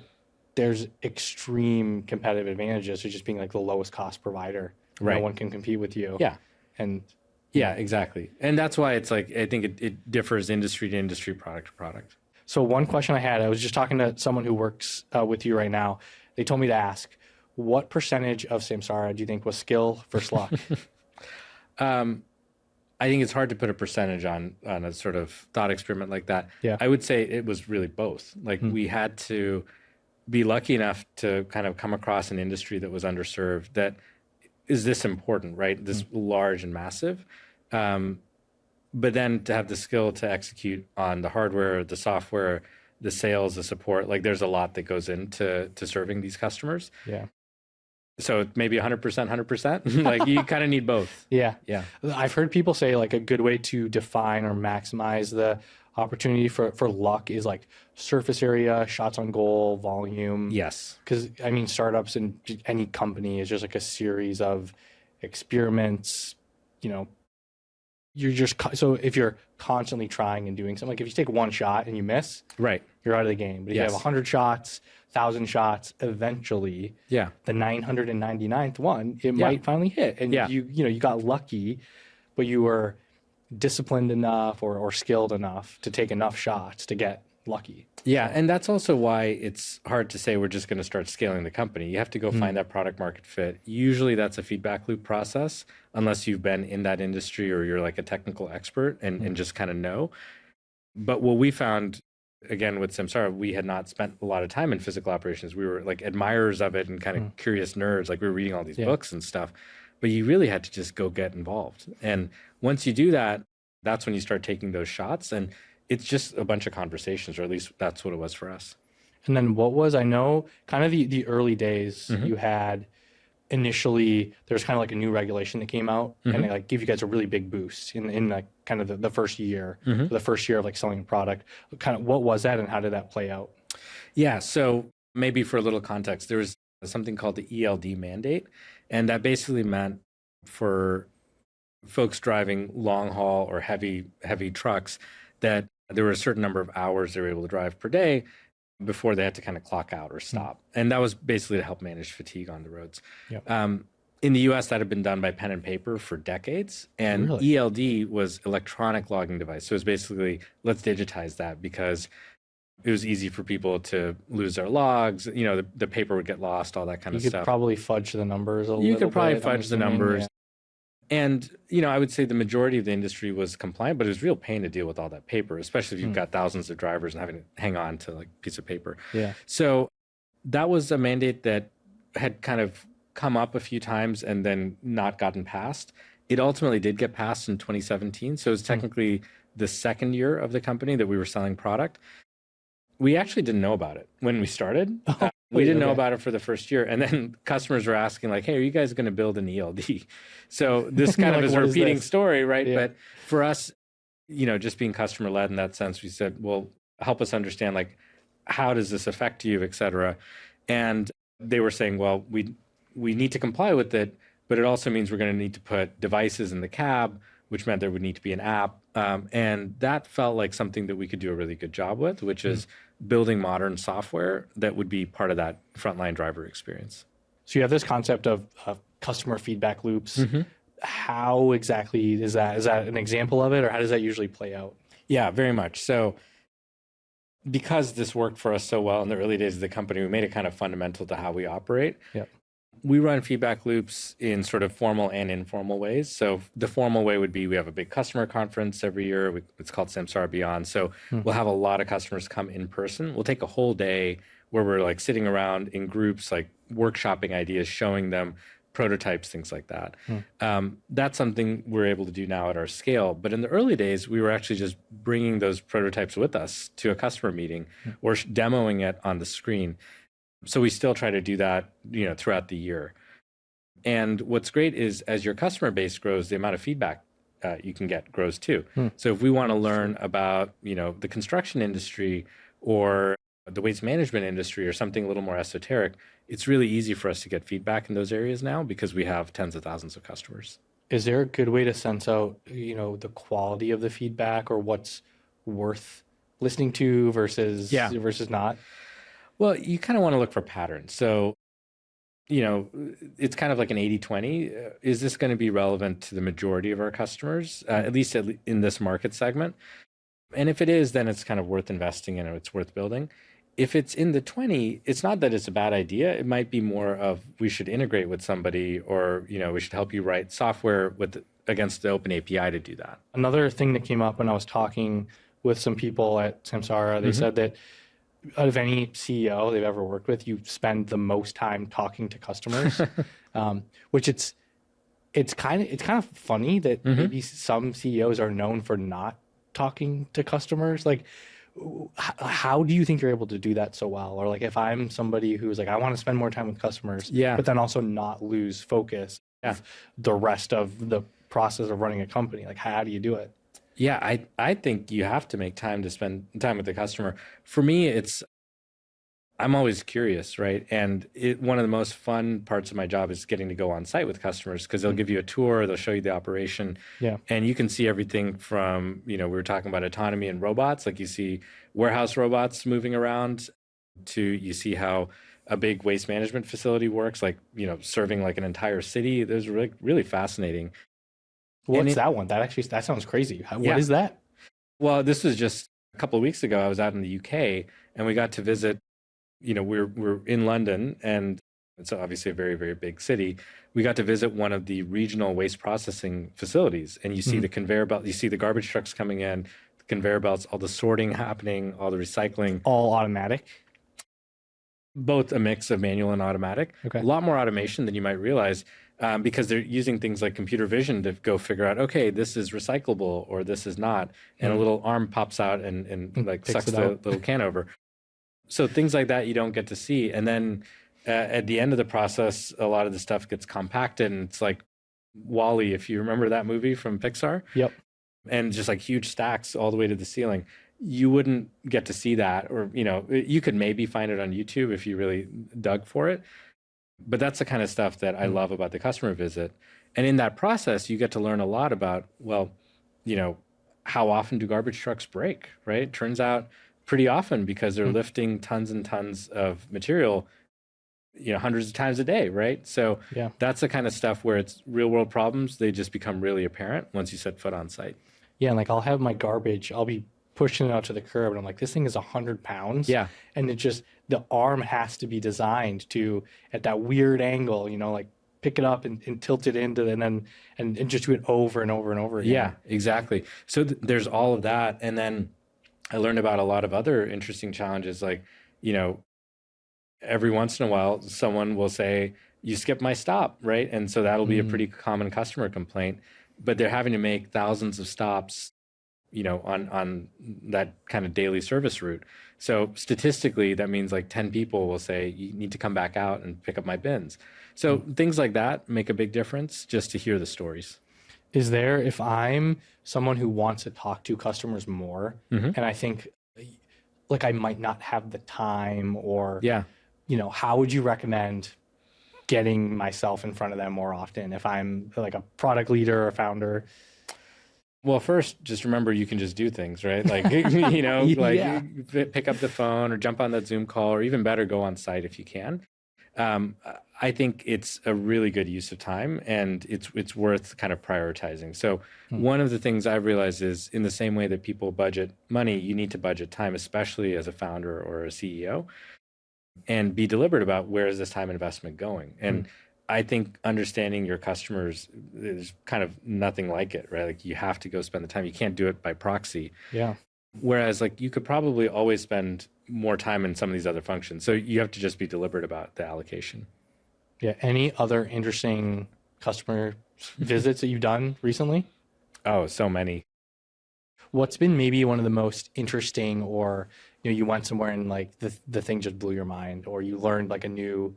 there's extreme competitive advantages to just being like the lowest cost provider. Right. No one can compete with you. Yeah. And yeah, exactly. And that's why it's like, I think it differs industry to industry, product to product. So one question I had, I was just talking to someone who works with you right now. They told me to ask, what percentage of Samsara do you think was skill versus luck? I think it's hard to put a percentage on a sort of thought experiment like that. Yeah. I would say it was really both. Like we had to be lucky enough to kind of come across an industry that was underserved, that is this important, right? This large and massive. But then to have the skill to execute on the hardware, the software, the sales, the support, like there's a lot that goes into serving these customers. Yeah. So maybe 100%, 100%. Like you kind of need both. Yeah. Yeah. I've heard people say like a good way to define or maximize the opportunity for luck is like surface area, shots on goal, volume. Yes. Because I mean, startups and any company is just like a series of experiments. You're just so if you're constantly trying and doing something, like if you take one shot and you miss, right, you're out of the game. But if you have 100 shots, 1,000 shots, eventually, the 999th one, it might finally hit. And you got lucky, but you were disciplined enough or skilled enough to take enough shots to get lucky. Yeah, and that's also why it's hard to say we're just going to start scaling the company. You have to go find that product market fit. Usually that's a feedback loop process, unless you've been in that industry or you're like a technical expert and just kind of know. But what we found, again, with Samsara, we had not spent a lot of time in physical operations. We were like admirers of it and kind of curious nerds. Like we were reading all these books and stuff, but you really had to just go get involved. And once you do that, that's when you start taking those shots. And it's just a bunch of conversations, or at least that's what it was for us. And then I know kind of the early days you had initially, there's kind of like a new regulation that came out and they like give you guys a really big boost in like kind of the first year, the first year of like selling a product. Kind of what was that and how did that play out? Yeah. So maybe for a little context, there was something called the ELD mandate. And that basically meant for folks driving long haul or heavy trucks that there were a certain number of hours they were able to drive per day before they had to kind of clock out or stop. And that was basically to help manage fatigue on the roads. Yep. In the US, that had been done by pen and paper for decades. And ELD was electronic logging device. So it was basically, let's digitize that because it was easy for people to lose their logs. The paper would get lost, all that kind of stuff. You could probably fudge the numbers a little bit. You could probably fudge the numbers. Yeah. And, I would say the majority of the industry was compliant, but it was real pain to deal with all that paper, especially if you've got thousands of drivers and having to hang on to like a piece of paper. Yeah. So that was a mandate that had kind of come up a few times and then not gotten passed. It ultimately did get passed in 2017. So it was technically the second year of the company that we were selling product. We actually didn't know about it when we started. We didn't know about it for the first year. And then customers were asking like, hey, are you guys going to build an ELD? So this kind of is a repeating story, right? Yeah. But for us, just being customer led in that sense, we said, well, help us understand like, how does this affect you, et cetera? And they were saying, well, we need to comply with it, but it also means we're going to need to put devices in the cab, which meant there would need to be an app. And that felt like something that we could do a really good job with, which is building modern software that would be part of that frontline driver experience. So you have this concept of customer feedback loops. How exactly is that? Is that an example of it, or how does that usually play out? Yeah, very much. So because this worked for us so well in the early days of the company, we made it kind of fundamental to how we operate. Yep. We run feedback loops in sort of formal and informal ways. So the formal way would be we have a big customer conference every year. It's called Samsara Beyond. So we'll have a lot of customers come in person. We'll take a whole day where we're like sitting around in groups, like workshopping ideas, showing them prototypes, things like that. That's something we're able to do now at our scale. But in the early days, we were actually just bringing those prototypes with us to a customer meeting or demoing it on the screen. So we still try to do that, throughout the year. And what's great is as your customer base grows, the amount of feedback you can get grows too. So if we want to learn about, the construction industry or the waste management industry or something a little more esoteric, it's really easy for us to get feedback in those areas now because we have tens of thousands of customers. Is there a good way to sense out, the quality of the feedback or what's worth listening to versus not? Well, you kind of want to look for patterns. So, it's kind of like an 80-20. Is this going to be relevant to the majority of our customers, at least in this market segment? And if it is, then it's kind of worth investing in and it's worth building. If it's in the 20, it's not that it's a bad idea. It might be more of we should integrate with somebody or, we should help you write software against the open API to do that. Another thing that came up when I was talking with some people at Samsara, they said that out of any CEO they've ever worked with, you spend the most time talking to customers, which it's kind of funny that maybe some CEOs are known for not talking to customers. Like, how do you think you're able to do that so well? Or like, if I'm somebody who's like, I want to spend more time with customers, but then also not lose focus of the rest of the process of running a company, like how do you do it? Yeah, I think you have to make time to spend time with the customer. For me, I'm always curious, right? And one of the most fun parts of my job is getting to go on site with customers because they'll give you a tour, they'll show you the operation, and you can see everything from, we were talking about autonomy and robots, like you see warehouse robots moving around, to you see how a big waste management facility works, like, serving like an entire city. Those are really, really fascinating. What's that one? That sounds crazy. What is that? Well, this was just a couple of weeks ago. I was out in the UK and we got to visit, we're in London and it's obviously a very, very big city. We got to visit one of the regional waste processing facilities and you see the conveyor belt, you see the garbage trucks coming in, the conveyor belts, all the sorting happening, all the recycling. All automatic? Both a mix of manual and automatic. Okay. A lot more automation than you might realize. Because they're using things like computer vision to go figure out, okay, this is recyclable or this is not. And a little arm pops out and like sucks the little can over. So things like that you don't get to see. And then at the end of the process, a lot of the stuff gets compacted and it's like WALL-E, if you remember that movie from Pixar. Yep. And just like huge stacks all the way to the ceiling. You wouldn't get to see that, or, you could maybe find it on YouTube if you really dug for it. But that's the kind of stuff that I love about the customer visit. And in that process, you get to learn a lot about, well, how often do garbage trucks break, right? Turns out pretty often because they're lifting tons and tons of material, hundreds of times a day, right? So that's the kind of stuff where it's real world problems. They just become really apparent once you set foot on site. Yeah, and like I'll have my garbage, I'll be pushing it out to the curb and I'm like, this thing is 100 pounds. Yeah. And the arm has to be designed to, at that weird angle, like pick it up and tilt it into, and just do it over and over and over again. Yeah, exactly. So there's all of that. And then I learned about a lot of other interesting challenges. Like, every once in a while, someone will say, you skipped my stop, right? And so that'll be a pretty common customer complaint, but they're having to make thousands of stops on that kind of daily service route. So statistically, that means like 10 people will say, you need to come back out and pick up my bins. So things like that make a big difference just to hear the stories. Is there, if I'm someone who wants to talk to customers more, and I think like I might not have the time or, how would you recommend getting myself in front of them more often if I'm like a product leader or founder? Well, first, just remember you can just do things, right? Like, you know, like pick up the phone or jump on that Zoom call, or even better, go on site if you can. I think it's a really good use of time, and it's worth kind of prioritizing. So one of the things I've realized is, in the same way that people budget money, you need to budget time, especially as a founder or a CEO, and be deliberate about where is this time investment going. And I think understanding your customers, there's kind of nothing like it, right? Like, you have to go spend the time. You can't do it by proxy. Yeah. Whereas, like, you could probably always spend more time in some of these other functions. So you have to just be deliberate about the allocation. Yeah. Any other interesting customer visits that you've done recently? Oh, so many. What's been maybe one of the most interesting, or, you know, you went somewhere and like the thing just blew your mind, or you learned like a new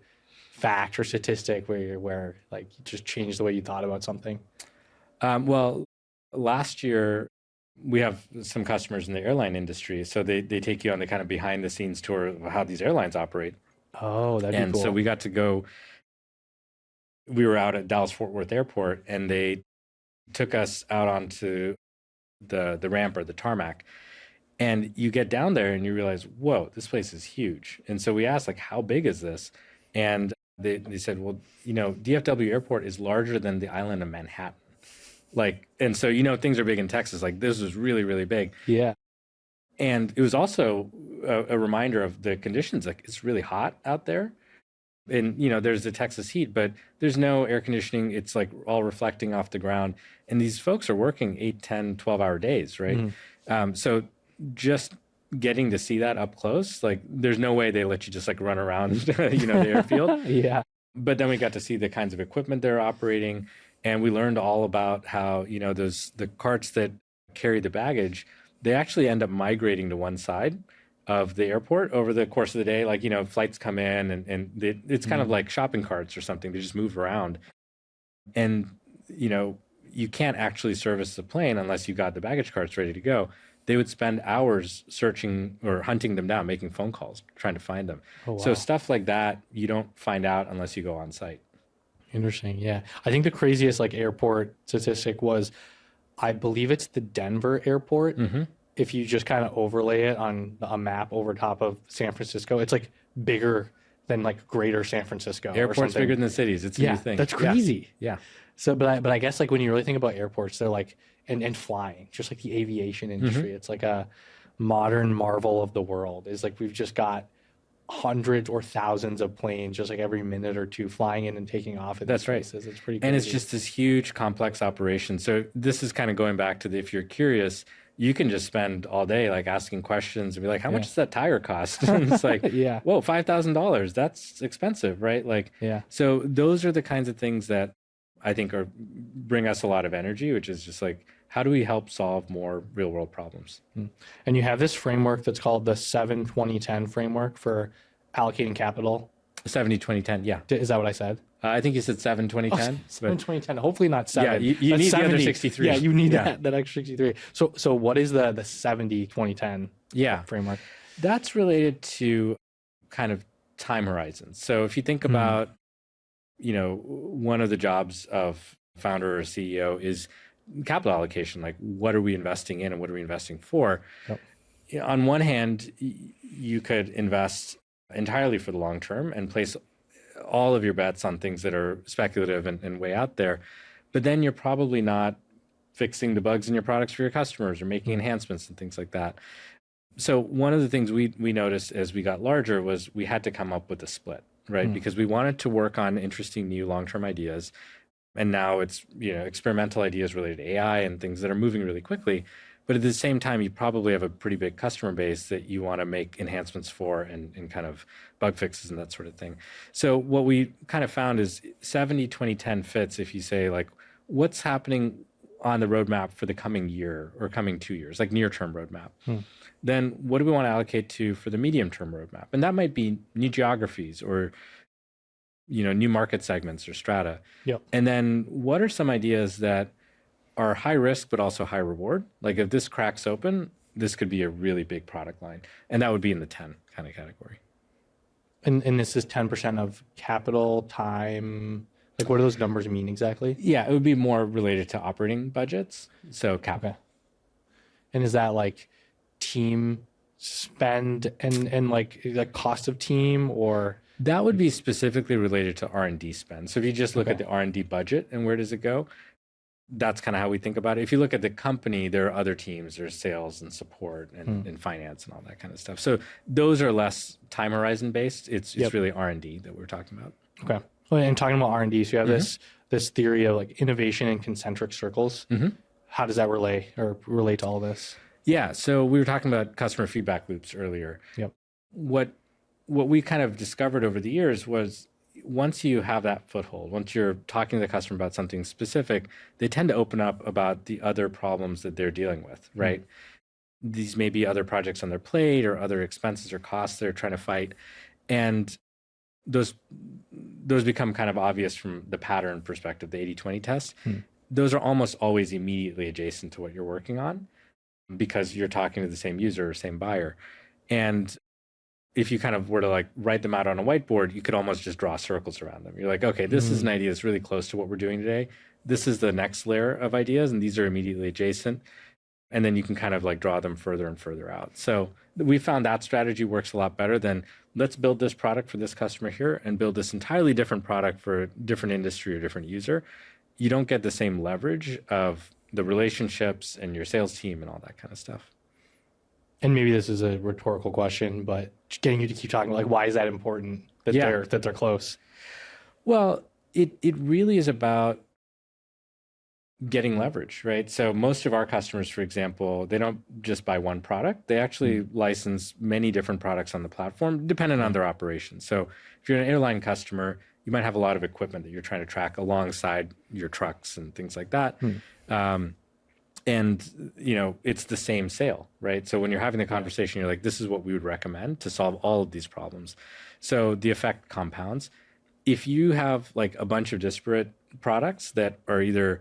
fact or statistic where like you just changed the way you thought about something? Well, last year we have some customers in the airline industry, so they take you on the kind of behind the scenes tour of how these airlines operate. Oh, that'd be cool. And so we got to go. We were out at Dallas Fort Worth Airport, and they took us out onto the ramp or the tarmac. And you get down there and you realize, whoa, this place is huge. And so we asked, like, how big is this? And they said, well, you know, DFW Airport is larger than the island of Manhattan. Like, and so, you know, things are big in Texas. Like, this was really, really big. Yeah. And it was also a reminder of the conditions. Like, it's really hot out there. And, you know, there's the Texas heat, but there's no air conditioning. It's like all reflecting off the ground. And these folks are working 8, 10, 12-hour days, right? So just getting to see that up close, like, there's no way they let you just like run around, you know, the airfield. Yeah. But then we got to see the kinds of equipment they're operating, and we learned all about how, you know, the carts that carry the baggage, they actually end up migrating to one side of the airport over the course of the day. Like, you know, flights come in and it's kind of like shopping carts or something. They just move around. And, you know, you can't actually service the plane unless you got the baggage carts ready to go. They would spend hours searching or hunting them down, making phone calls, trying to find them. Oh, wow. So stuff like that, you don't find out unless you go on site. Interesting. Yeah. I think the craziest like airport statistic was, I believe it's the Denver airport. If you just kind of overlay it on a map over top of San Francisco, it's like bigger than like greater San Francisco. Airports bigger than the cities. It's a new thing. That's crazy. Yeah. So, but I guess like when you really think about airports, they're like, and flying, just like the aviation industry, it's like a modern marvel of the world. Is like, we've just got hundreds or thousands of planes just like every minute or two flying in and taking off at these places. It's pretty crazy. And it's just this huge complex operation. So this is kind of going back to the, if you're curious, you can just spend all day like asking questions and be like, how much does that tire cost? And it's like, whoa, $5,000. That's expensive, right? Like, so those are the kinds of things that I think bring us a lot of energy, which is just like, how do we help solve more real world problems? And you have this framework that's called the 7-20-10 framework for allocating capital. 70-20-10, yeah. Is that what I said? I think you said 7-20-10. 7-20-10. Hopefully not 7. Yeah, you need 70. the other 63. Yeah, you need that extra 63. So what is the 70-20-10 framework? That's related to kind of time horizons. So if you think about, you know, one of the jobs of founder or CEO is capital allocation. Like, what are we investing in and what are we investing for? On one hand, you could invest entirely for the long term and place all of your bets on things that are speculative and way out there. But then you're probably not fixing the bugs in your products for your customers or making enhancements and things like that. So one of the things we noticed as we got larger was we had to come up with a split, right? Because we wanted to work on interesting new long-term ideas. And now it's, you know, experimental ideas related to AI and things that are moving really quickly. But at the same time, you probably have a pretty big customer base that you want to make enhancements for and kind of bug fixes and that sort of thing. So what we kind of found is 70-20-10 fits if you say, like, what's happening on the roadmap for the coming year or coming 2 years, like near-term roadmap. Then what do we want to allocate to for the medium-term roadmap? And that might be new geographies or, you know, new market segments or strata. And then what are some ideas that are high risk but also high reward? Like, if this cracks open, this could be a really big product line. And that would be in the 10 kind of category. And this is 10% of capital, time, Like, what do those numbers mean exactly? Yeah, it would be more related to operating budgets. So capital. Okay. And is that like team spend and like cost of team, or? That would be specifically related to R&D spend. So if you just look at the R&D budget and where does it go, that's kind of how we think about it. If you look at the company, there are other teams. There's sales and support and finance and all that kind of stuff. So those are less time horizon based. It's really R&D that we're talking about. Okay. Well, and talking about R&D, so you have this theory of like innovation in concentric circles. How does that relate to all this? Yeah. So we were talking about customer feedback loops earlier. Yep. What we kind of discovered over the years was once you have that foothold, once you're talking to the customer about something specific, they tend to open up about the other problems that they're dealing with, right? These may be other projects on their plate or other expenses or costs they're trying to fight. And those become kind of obvious from the pattern perspective, the 80-20 test. Those are almost always immediately adjacent to what you're working on because you're talking to the same user or same buyer. And if you kind of were to like write them out on a whiteboard, you could almost just draw circles around them. You're like, okay, this is an idea that's really close to what we're doing today. This is the next layer of ideas, and these are immediately adjacent. And then you can kind of like draw them further and further out. So we found that strategy works a lot better than let's build this product for this customer here and build this entirely different product for a different industry or different user. You don't get the same leverage of the relationships and your sales team and all that kind of stuff. And maybe this is a rhetorical question, but just getting you to keep talking, like, why is that important that they're close? Well, it really is about getting leverage, right? So most of our customers, for example, they don't just buy one product. They actually license many different products on the platform, depending on their operations. So if you're an airline customer, you might have a lot of equipment that you're trying to track alongside your trucks and things like that. And, it's the same sale, right? So when you're having the conversation, you're like, this is what we would recommend to solve all of these problems. So the effect compounds. If you have like a bunch of disparate products that are either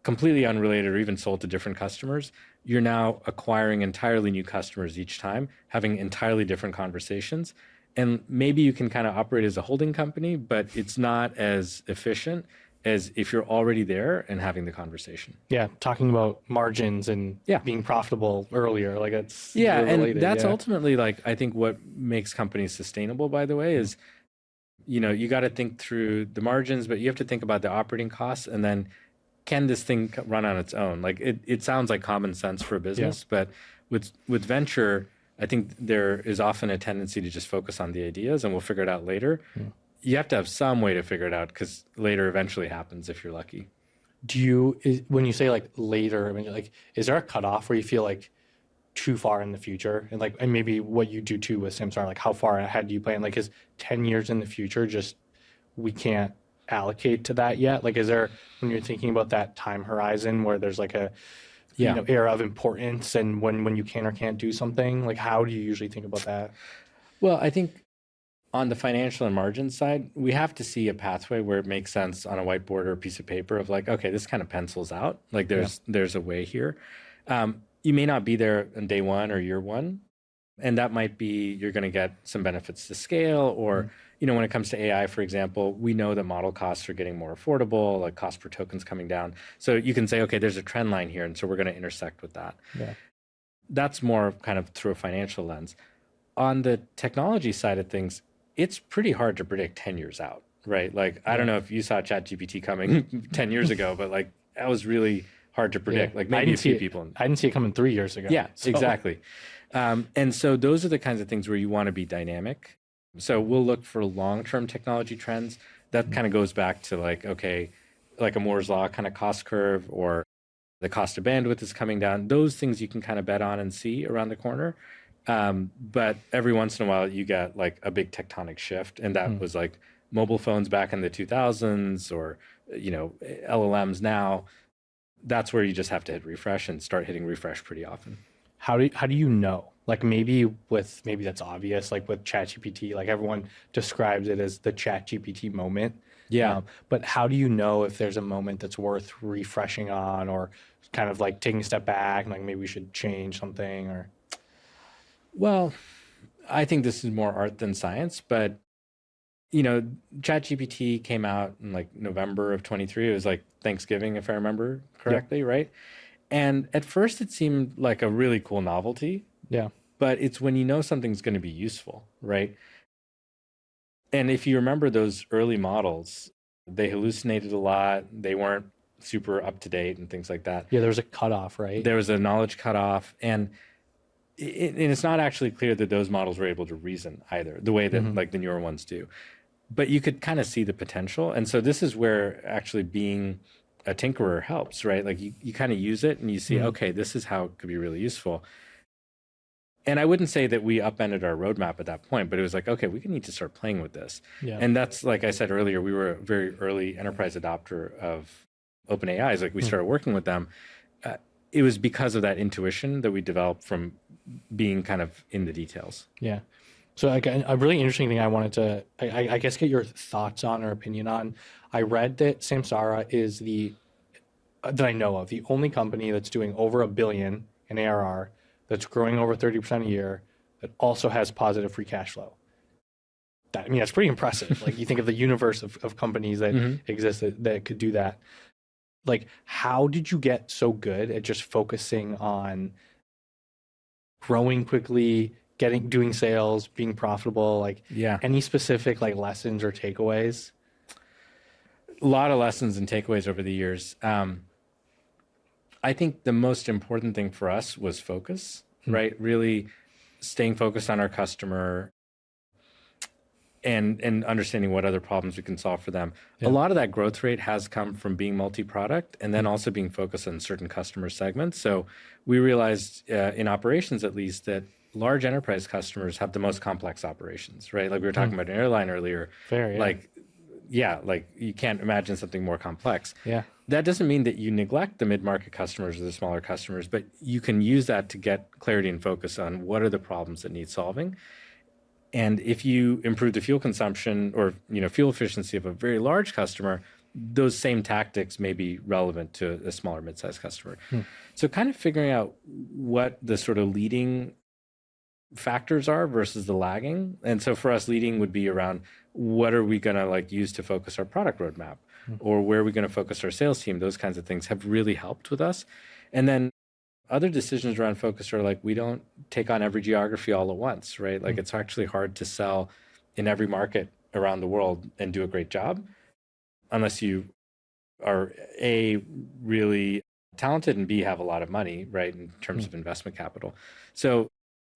completely unrelated or even sold to different customers, you're now acquiring entirely new customers each time, having entirely different conversations. And maybe you can kind of operate as a holding company, but it's not as efficient as if you're already there and having the conversation. Yeah, talking about margins and being profitable earlier, like it's related, and that's ultimately like I think what makes companies sustainable. By the way, is you got to think through the margins, but you have to think about the operating costs, and then can this thing run on its own? Like it sounds like common sense for a business, but with venture, I think there is often a tendency to just focus on the ideas and we'll figure it out later. You have to have some way to figure it out because later eventually happens if you're lucky. When you say like later, I mean, like, is there a cutoff where you feel like too far in the future? And maybe what you do too with Samsara, like how far ahead do you plan? Like is 10 years in the future just we can't allocate to that yet? Like is there, when you're thinking about that time horizon where there's like a era of importance and when you can or can't do something, like how do you usually think about that? Well, I think on the financial and margin side, we have to see a pathway where it makes sense on a whiteboard or a piece of paper of like, okay, this kind of pencils out. Like there's a way here. You may not be there on day one or year one. And that might be, you're going to get some benefits to scale or, when it comes to AI, for example, we know that model costs are getting more affordable, like cost per token's coming down. So you can say, okay, there's a trend line here. And so we're going to intersect with that. Yeah. That's more kind of through a financial lens. On the technology side of things, it's pretty hard to predict 10 years out, right? Like, I don't know if you saw ChatGPT coming 10 years ago, but like that was really hard to predict. Like maybe a few people. I didn't see it coming 3 years ago. Yeah, exactly. And so those are the kinds of things where you want to be dynamic. So we'll look for long-term technology trends. That kind of goes back to like, okay, like a Moore's Law kind of cost curve or the cost of bandwidth is coming down. Those things you can kind of bet on and see around the corner. But every once in a while you get like a big tectonic shift. And that was like mobile phones back in the 2000s or, LLMs now. That's where you just have to hit refresh and start hitting refresh pretty often. How do you know? Like maybe that's obvious, like with ChatGPT, like everyone describes it as the ChatGPT moment. Yeah. But how do you know if there's a moment that's worth refreshing on or kind of like taking a step back and like maybe we should change something or? Well, I think this is more art than science, but ChatGPT came out in like November of 23. It was like Thanksgiving, if I remember correctly, right? And at first it seemed like a really cool novelty. Yeah. But it's when you know something's going to be useful, right? And if you remember those early models, they hallucinated a lot. They weren't super up to date and things like that. Yeah, there was a cutoff, right? There was a knowledge cutoff. And it's not actually clear that those models were able to reason either, the way that like the newer ones do. But you could kind of see the potential. And so this is where actually being a tinkerer helps, right? Like you kind of use it and you see, okay, this is how it could be really useful. And I wouldn't say that we upended our roadmap at that point, but it was like, okay, we need to start playing with this. Yeah. And that's, like I said earlier, we were a very early enterprise adopter of OpenAI. Like we started working with them. It was because of that intuition that we developed from being kind of in the details. Yeah. So a really interesting thing I wanted to, I guess, get your thoughts on or opinion on. I read that Samsara is that I know of, the only company that's doing over $1 billion in ARR, that's growing over 30% a year, that also has positive free cash flow. That's pretty impressive. Like you think of the universe of companies that exist that could do that. Like, how did you get so good at just focusing on growing quickly, doing sales, being profitable? Like, any specific like lessons or takeaways? A lot of lessons and takeaways over the years. I think the most important thing for us was focus, right? Really staying focused on our customer and understanding what other problems we can solve for them. A lot of that growth rate has come from being multi-product and then also being focused on certain customer segments. So we realized in operations, at least, that large enterprise customers have the most complex operations, right? Like we were talking about an airline earlier. Fair, yeah. Like you can't imagine something more complex. Yeah. That doesn't mean that you neglect the mid-market customers or the smaller customers, but you can use that to get clarity and focus on what are the problems that need solving. And if you improve the fuel consumption or fuel efficiency of a very large customer, those same tactics may be relevant to a smaller mid-sized customer. So kind of figuring out what the sort of leading factors are versus the lagging. And so for us, leading would be around what are we going to like use to focus our product roadmap, or where are we going to focus our sales team? Those kinds of things have really helped with us. And then other decisions around focus are like, we don't take on every geography all at once, right? Like it's actually hard to sell in every market around the world and do a great job unless you are A, really talented, and B, have a lot of money, right? In terms of investment capital. So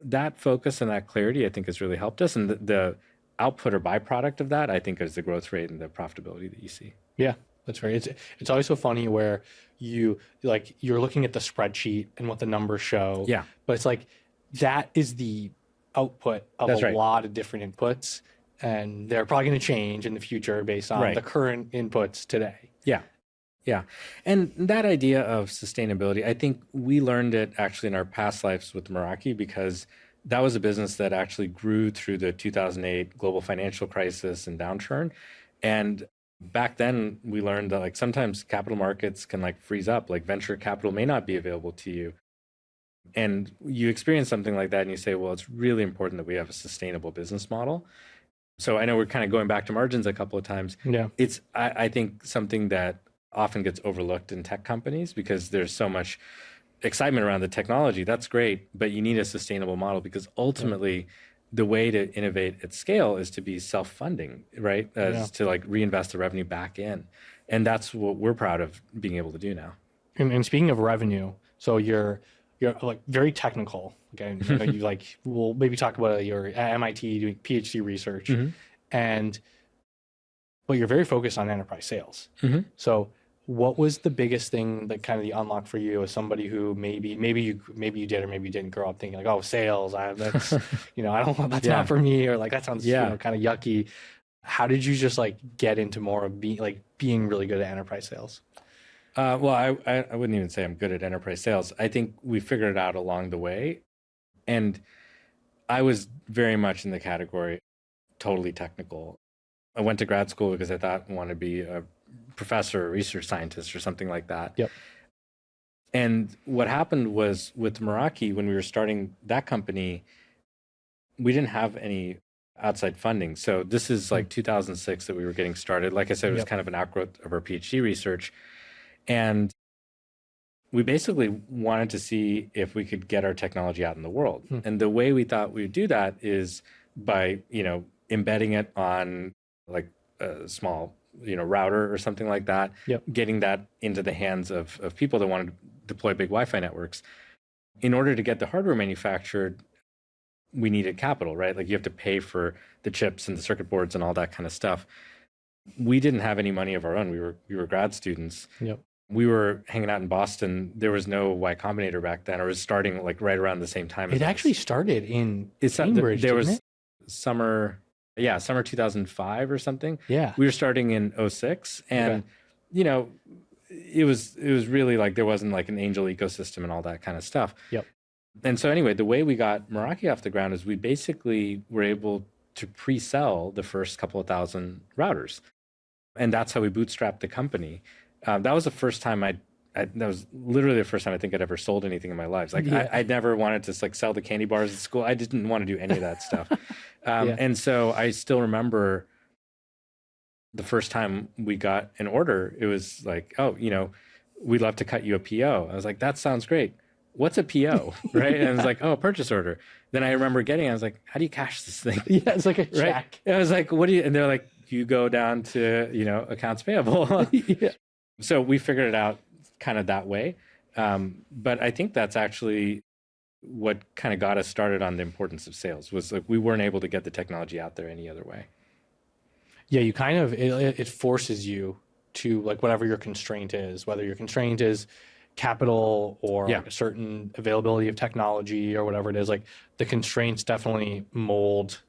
that focus and that clarity, I think, has really helped us. And the output or byproduct of that, I think, is the growth rate and the profitability that you see. Yeah, that's right. It's always so funny where you're looking at the spreadsheet and what the numbers show. Yeah. But it's like that is the output of lot of different inputs, and they're probably going to change in the future based on the current inputs today. Yeah. Yeah. And that idea of sustainability, I think we learned it actually in our past lives with Meraki, because that was a business that actually grew through the 2008 global financial crisis and downturn. And back then we learned that like sometimes capital markets can like freeze up, like venture capital may not be available to you. And you experience something like that and you say, well, it's really important that we have a sustainable business model. So I know we're kind of going back to margins a couple of times. Yeah. It's, I think, something that often gets overlooked in tech companies because there's so much excitement around the technology. That's great, but you need a sustainable model, because ultimately the way to innovate at scale is to be self-funding, right? Is to like reinvest the revenue back in. And that's what we're proud of being able to do now. And speaking of revenue, so you're like very technical. Okay, you like, we'll maybe talk about your at MIT doing PhD research, but you're very focused on enterprise sales. So what was the biggest thing that kind of the unlock for you as somebody who maybe you did or maybe you didn't grow up thinking like, oh, sales, that's I don't want, that's not for me, or like that sounds kind of yucky. How did you just like get into more of being really good at enterprise sales? Well, I wouldn't even say I'm good at enterprise sales. I think we figured it out along the way. And I was very much in the category totally technical. I went to grad school because I thought I wanted to be a professor or research scientist or something like that. Yep. And what happened was with Meraki, when we were starting that company, we didn't have any outside funding. So this is like 2006 that we were getting started. Like I said, it was kind of an outgrowth of our PhD research. And we basically wanted to see if we could get our technology out in the world. And the way we thought we would do that is by, embedding it on like a small, router or something like that, getting that into the hands of people that wanted to deploy big Wi-Fi networks. In order to get the hardware manufactured, we needed capital, right? Like you have to pay for the chips and the circuit boards and all that kind of stuff. We didn't have any money of our own. We were grad students. We were hanging out in Boston. There was no Y Combinator back then, or it was starting like right around the same time. It actually started in Cambridge, there was summer 2005 or something. Yeah. We were starting in 2006, and it was really like there wasn't like an angel ecosystem and all that kind of stuff. And so anyway, the way we got Meraki off the ground is we basically were able to pre-sell the first couple of thousand routers. And that's how we bootstrapped the company. That was the first time that was literally the first time I think I'd ever sold anything in my life. Like I never wanted to like sell the candy bars at school. I didn't want to do any of that stuff. And so I still remember the first time we got an order, it was like, oh, we'd love to cut you a PO. I was like, that sounds great. What's a PO, right? And I was like, oh, a purchase order. Then I remember I was like, how do you cash this thing? Yeah, it's like a check. Right? And I was like, what do you, and they're like, you go down to, accounts payable. So we figured it out kind of that way. But I think that's actually what kind of got us started on the importance of sales, was like, we weren't able to get the technology out there any other way. Yeah, you kind of, it forces you to like whatever your constraint is, whether your constraint is capital or like a certain availability of technology or whatever it is, like the constraints definitely mold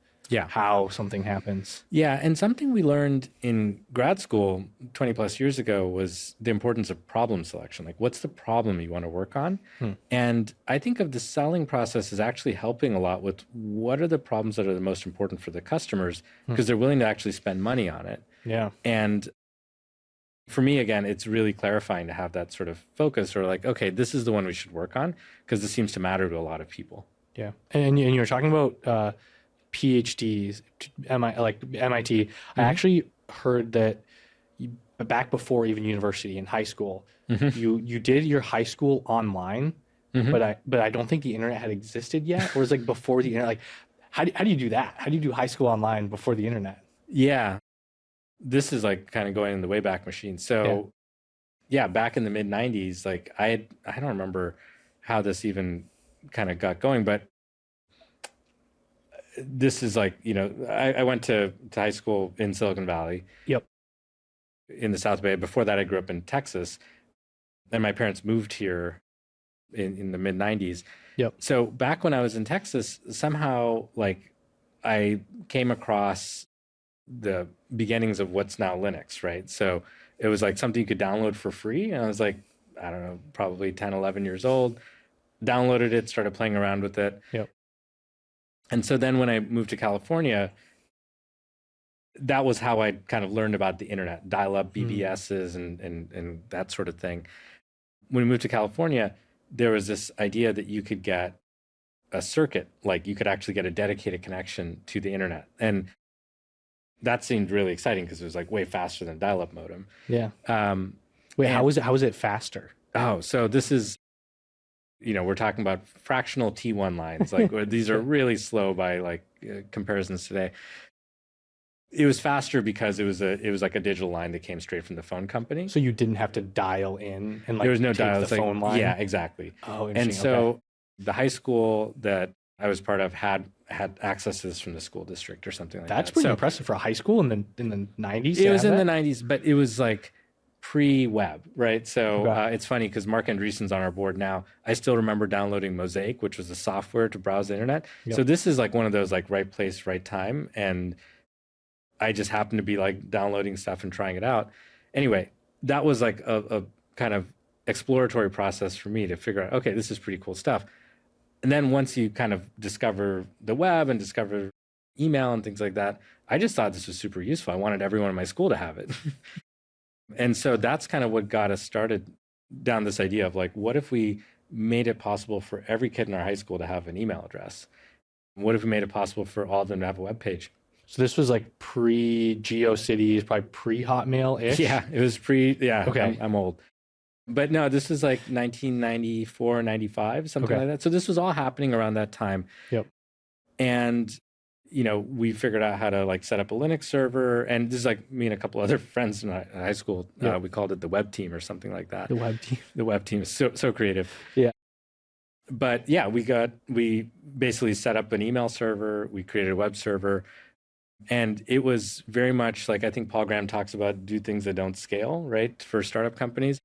how something happens. Yeah, and something we learned in grad school 20 plus years ago was the importance of problem selection. Like, what's the problem you want to work on? And I think of the selling process as actually helping a lot with what are the problems that are the most important for the customers, because they're willing to actually spend money on it. Yeah. And for me, again, it's really clarifying to have that sort of focus, or like, okay, this is the one we should work on because this seems to matter to a lot of people. Yeah. And you were talking about PhDs, like MIT. I actually heard that back before even university, in high school, you did your high school online, but I don't think the internet had existed yet. Or it was like before the internet. Like, how do you do that? How do you do high school online before the internet? Yeah. This is like kind of going in the Wayback Machine. So back in the mid 90s, like I don't remember how this even kind of got going, but this is like, I went to high school in Silicon Valley. In the South Bay. Before that, I grew up in Texas, and my parents moved here in the mid 90s. So back when I was in Texas, somehow like I came across the beginnings of what's now Linux, right? So it was like something you could download for free. And I was like, I don't know, probably 10, 11 years old, downloaded it, started playing around with it. And so then when I moved to California, that was how I kind of learned about the internet, dial-up BBSs and that sort of thing. When we moved to California, there was this idea that you could get a circuit, like you could actually get a dedicated connection to the internet. And that seemed really exciting because it was like way faster than dial-up modem. Wait, how was it faster? Oh, so this is, we're talking about fractional T1 lines. Like these are really slow by like comparisons today. It was faster because it was like a digital line that came straight from the phone company. So you didn't have to dial in and like there was no take dial. the phone line? Yeah, exactly. Oh, and interesting. so the high school that I was part of had access to this from the school district or something like that. That's pretty impressive for a high school in the 90s. It was in the 90s, but it was like pre-web, right? So it's funny because Mark Andreessen's on our board now. I still remember downloading Mosaic, which was the software to browse the internet. So this is like one of those like right place, right time. And I just happened to be like downloading stuff and trying it out. Anyway, that was like a kind of exploratory process for me to figure out, okay, this is pretty cool stuff. And then once you kind of discover the web and discover email and things like that, I just thought this was super useful. I wanted everyone in my school to have it. And so that's kind of what got us started down this idea of like, what if we made it possible for every kid in our high school to have an email address? What if we made it possible for all of them to have a web page? So this was like pre-GeoCities, probably pre-Hotmail-ish? Yeah, it was yeah, okay. I'm old. But no, this was like 1994, 95, something like that. So this was all happening around that time. Yep. And, we figured out how to like set up a Linux server. And this is like me and a couple other friends in high school. Yep. We called it the web team or something like that. The web team. The web team is so creative. Yeah. But yeah, we basically set up an email server. We created a web server. And it was very much like, I think Paul Graham talks about, do things that don't scale, right? For startup companies.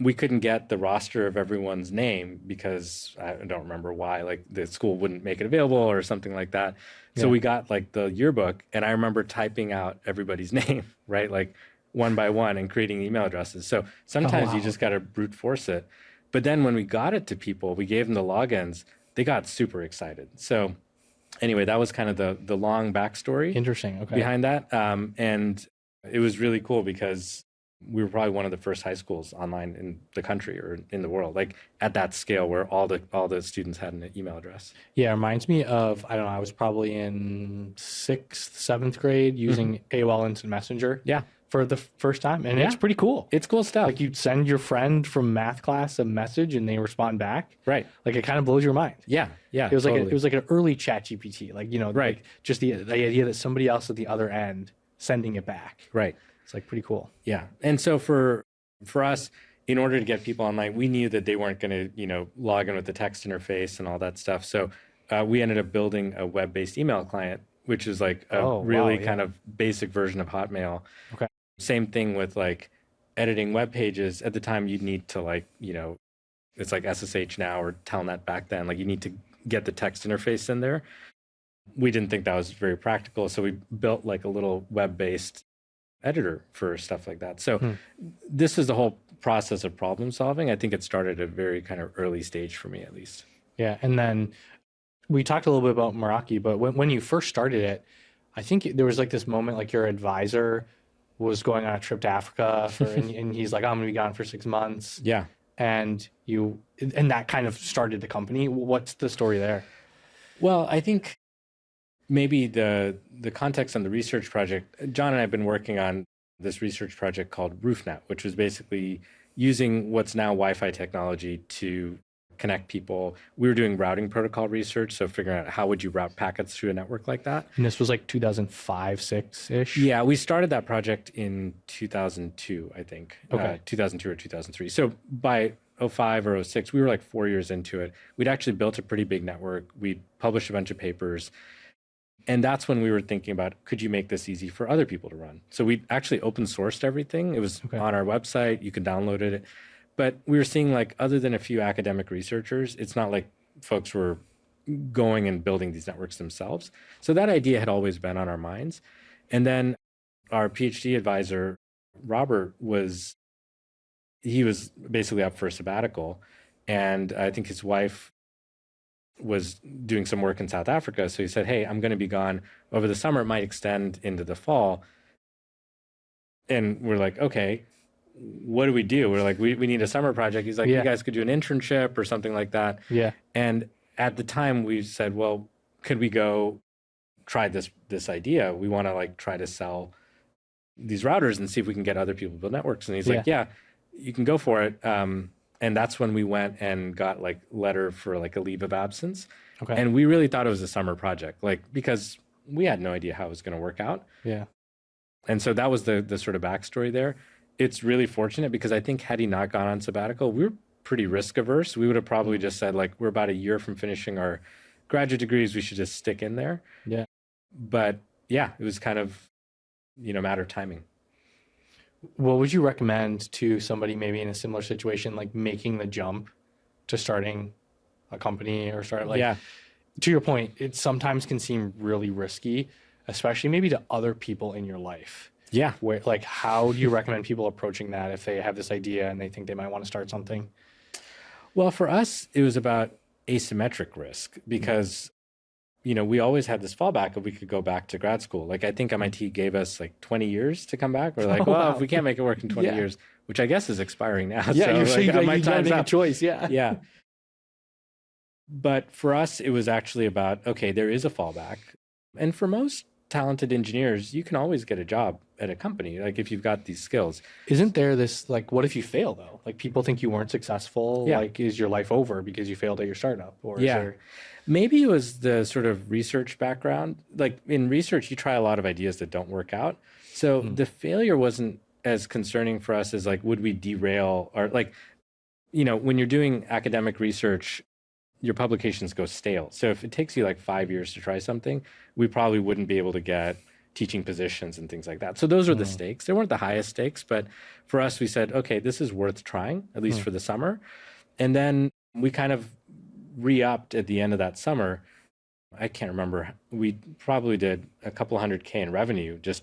We couldn't get the roster of everyone's name because I don't remember why, like the school wouldn't make it available or something like that. So we got like the yearbook, and I remember typing out everybody's name, right? Like one by one, and creating email addresses. So sometimes you just got to brute force it. But then when we got it to people, we gave them the logins, they got super excited. So anyway, that was kind of the long backstory. Interesting. Okay. Behind that. And it was really cool because we were probably one of the first high schools online in the country or in the world, like at that scale where all the students had an email address. Yeah, it reminds me of, I don't know, I was probably in 6th, 7th grade using AOL Instant Messenger. Yeah. For the first time. And it's pretty cool. It's cool stuff. Like you'd send your friend from math class a message and they respond back. Right. Like it kind of blows your mind. Yeah. Yeah. It was like an early ChatGPT. Like, like just the idea that somebody else at the other end sending it back. Right. It's like pretty cool. Yeah. And so for us, in order to get people online, we knew that they weren't going to, log in with the text interface and all that stuff. So we ended up building a web-based email client, which is like a really kind of basic version of Hotmail. Okay. Same thing with like editing web pages. At the time, you'd need to like, it's like SSH now or Telnet back then. Like you need to get the text interface in there. We didn't think that was very practical. So we built like a little web-based editor for stuff like that. So this is the whole process of problem solving. I think it started at a very kind of early stage for me, at least. Yeah. And then we talked a little bit about Meraki, but when you first started it, I think there was like this moment, like your advisor was going on a trip to Africa and he's like, I'm going to be gone for 6 months. Yeah. And that kind of started the company. What's the story there? Well, I think maybe the context on the research project, John and I have been working on this research project called RoofNet, which was basically using what's now Wi-Fi technology to connect people. We were doing routing protocol research, so figuring out how would you route packets through a network like that. And this was like 2005, 6-ish? Yeah, we started that project in 2002, I think. Okay. 2002 or 2003. So by 05 or 06, we were like 4 years into it. We'd actually built a pretty big network. We published a bunch of papers. And that's when we were thinking about, could you make this easy for other people to run? So we actually open sourced everything. It was on our website. You could download it. But we were seeing like, other than a few academic researchers, it's not like folks were going and building these networks themselves. So that idea had always been on our minds. And then our PhD advisor, Robert, he was basically up for a sabbatical. And I think his wife was doing some work in South Africa. So he said, hey, I'm going to be gone over the summer. It might extend into the fall. And we're like, okay, what do we do? We're like, we need a summer project. He's like, you guys could do an internship or something like that. Yeah. And at the time we said, well, could we go try this idea? We want to like try to sell these routers and see if we can get other people to build networks. And he's like, yeah, you can go for it. And that's when we went and got like letter for like a leave of absence. Okay. And we really thought it was a summer project, like, because we had no idea how it was going to work out. Yeah. And so that was the sort of backstory there. It's really fortunate because I think had he not gone on sabbatical, we were pretty risk averse. We would have probably just said like, we're about a year from finishing our graduate degrees. We should just stick in there. Yeah. But yeah, it was kind of, matter of timing. What would you recommend to somebody maybe in a similar situation, like making the jump to starting a company or to your point, it sometimes can seem really risky, especially maybe to other people in your life. Yeah. Where, like, how do you recommend people approaching that if they have this idea and they think they might want to start something? Well, for us, it was about asymmetric risk because, we always had this fallback if we could go back to grad school. Like, I think MIT gave us like 20 years to come back. We're like, if we can't make it work in 20 years, which I guess is expiring now. Yeah, so you're saying my you gotta make a choice. Yeah. Yeah. But for us, it was actually about, okay, there is a fallback. And for most talented engineers, you can always get a job at a company, like if you've got these skills. Isn't there this, like, what if you fail though? Like people think you weren't successful. Yeah. Like, is your life over because you failed at your startup? Or is Yeah. there... Maybe it was the sort of research background. Like in research, you try a lot of ideas that don't work out. So the failure wasn't as concerning for us as like, would we derail or like, you know, when you're doing academic research, your publications go stale. So if it takes you like 5 years to try something, we probably wouldn't be able to get teaching positions and things like that. So those are the stakes. They weren't the highest stakes, but for us, we said, okay, this is worth trying, at least for the summer. And then we kind of re-upped at the end of that summer. I can't remember. We probably did a couple $100K in revenue just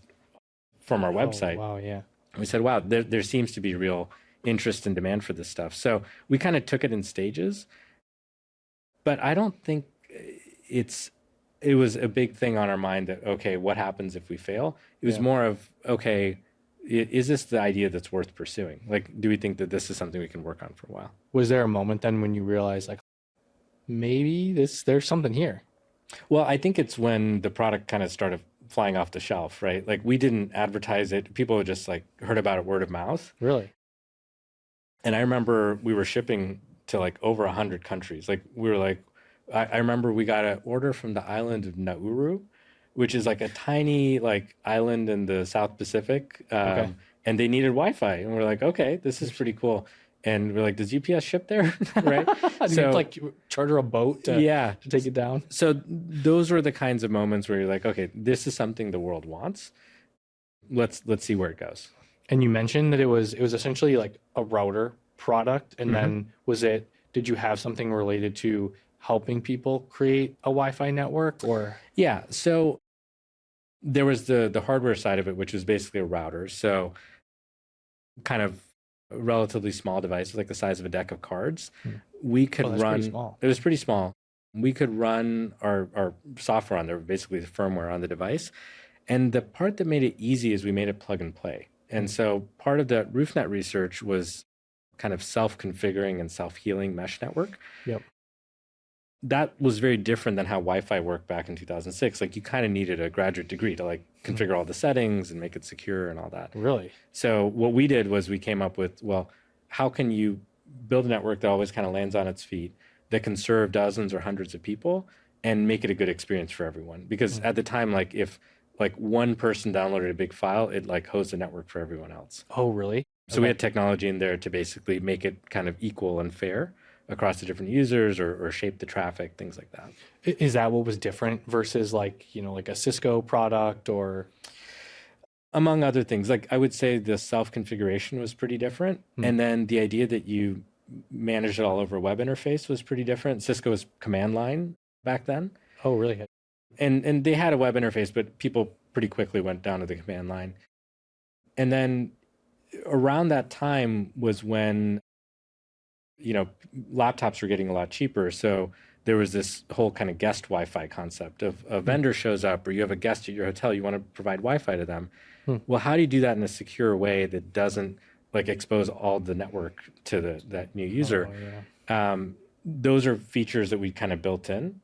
from our website. Wow, yeah. We said, wow, there seems to be real interest and demand for this stuff. So we kind of took it in stages. But I don't think it was a big thing on our mind that, okay, what happens if we fail? It was more of, okay, is this the idea that's worth pursuing? Like, do we think that this is something we can work on for a while? Was there a moment then when you realized, like, maybe there's something here? Well, I think it's when the product kind of started flying off the shelf, right? Like, we didn't advertise it. People just like heard about it word of mouth. Really? And I remember we were shipping to like over 100 countries. Like we were like, I remember we got an order from the island of Nauru, which is like a tiny like island in the South Pacific. And they needed Wi-Fi. And we're like, okay, this is pretty cool. And we're like, does UPS ship there? Right? So you have to like charter a boat to take it down. So those were the kinds of moments where you're like, okay, this is something the world wants. Let's see where it goes. And you mentioned that it was essentially like a router product. And then did you have something related to helping people create a Wi-Fi network or? Yeah. So there was the hardware side of it, which was basically a router. So kind of a relatively small device, like the size of a deck of cards. We could run, it was pretty small. We could run our software on there, basically the firmware on the device. And the part that made it easy is we made it plug and play. And so part of the RoofNet research was kind of self-configuring and self-healing mesh network. Yep. That was very different than how Wi-Fi worked back in 2006. Like you kind of needed a graduate degree to like configure all the settings and make it secure and all that. Really? So what we did was we came up with, well, how can you build a network that always kind of lands on its feet, that can serve dozens or hundreds of people and make it a good experience for everyone? Because at the time, like if like one person downloaded a big file, it like hosted a network for everyone else. Oh, really? So we had technology in there to basically make it kind of equal and fair across the different users or shape the traffic, things like that. Is that what was different versus like, you know, like a Cisco product or? Among other things, like I would say the self-configuration was pretty different. And then the idea that you managed it all over a web interface was pretty different. Cisco was command line back then. Oh, really? And they had a web interface, but people pretty quickly went down to the command line. And then around that time was when, you know, laptops were getting a lot cheaper. So there was this whole kind of guest Wi-Fi concept of a vendor shows up or you have a guest at your hotel, you want to provide Wi-Fi to them. Well, how do you do that in a secure way that doesn't like expose all the network to that new user? Those are features that we kind of built in.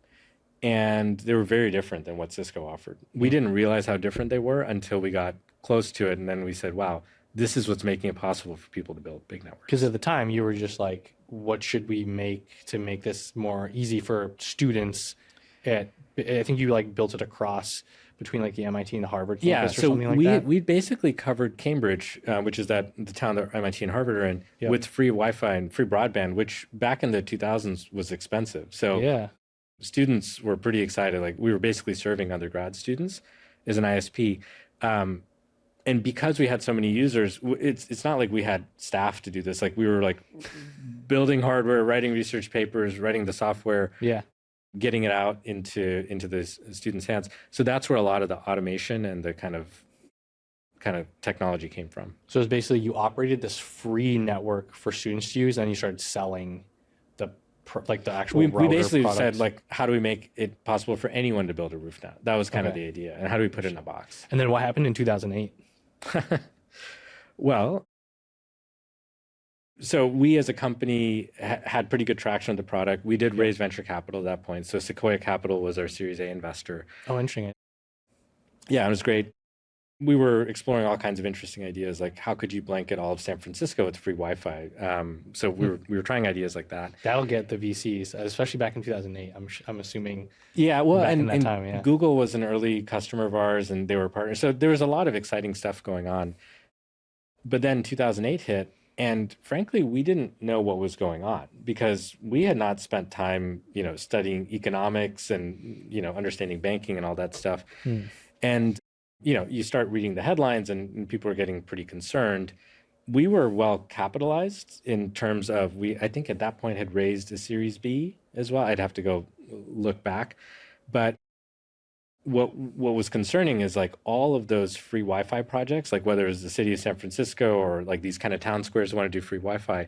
And they were very different than what Cisco offered. We didn't realize how different they were until we got close to it. And then we said, wow, this is what's making it possible for people to build big networks. Because at the time you were just like, what should we make to make this more easy for students? I think you like built it across between like the MIT and the Harvard campus or something like that. We basically covered Cambridge, which is the town that MIT and Harvard are in, with free Wi-Fi and free broadband, which back in the 2000s was expensive. So students were pretty excited. Like we were basically serving undergrad students as an ISP. And because we had so many users, it's not like we had staff to do this. Like we were like building hardware, writing research papers, writing the software, getting it out into the students' hands. So that's where a lot of the automation and the kind of technology came from. So it's basically you operated this free network for students to use, and you started selling the actual we router basically products. said like, how do we make it possible for anyone to build a RoofNet? That was kind of the idea. And how do we put it in a box? And then what happened in 2008? Well, so we as a company had pretty good traction with the product. We did raise venture capital at that point. So Sequoia Capital was our Series A investor. Oh, interesting. Yeah, it was great. We were exploring all kinds of interesting ideas, like how could you blanket all of San Francisco with free Wi-Fi? So we were trying ideas like that. That'll get the VCs, especially back in 2008. I'm assuming. Yeah, well, back in and, that and time, yeah. Google was an early customer of ours, and they were partners. So there was a lot of exciting stuff going on. But then 2008 hit, and frankly, we didn't know what was going on because we had not spent time, studying economics and, understanding banking and all that stuff. And, you start reading the headlines and people are getting pretty concerned. We were well capitalized in terms of I think at that point had raised a Series B as well. I'd have to go look back. But what was concerning is like all of those free Wi-Fi projects, like whether it was the city of San Francisco or like these kind of town squares that want to do free Wi-Fi,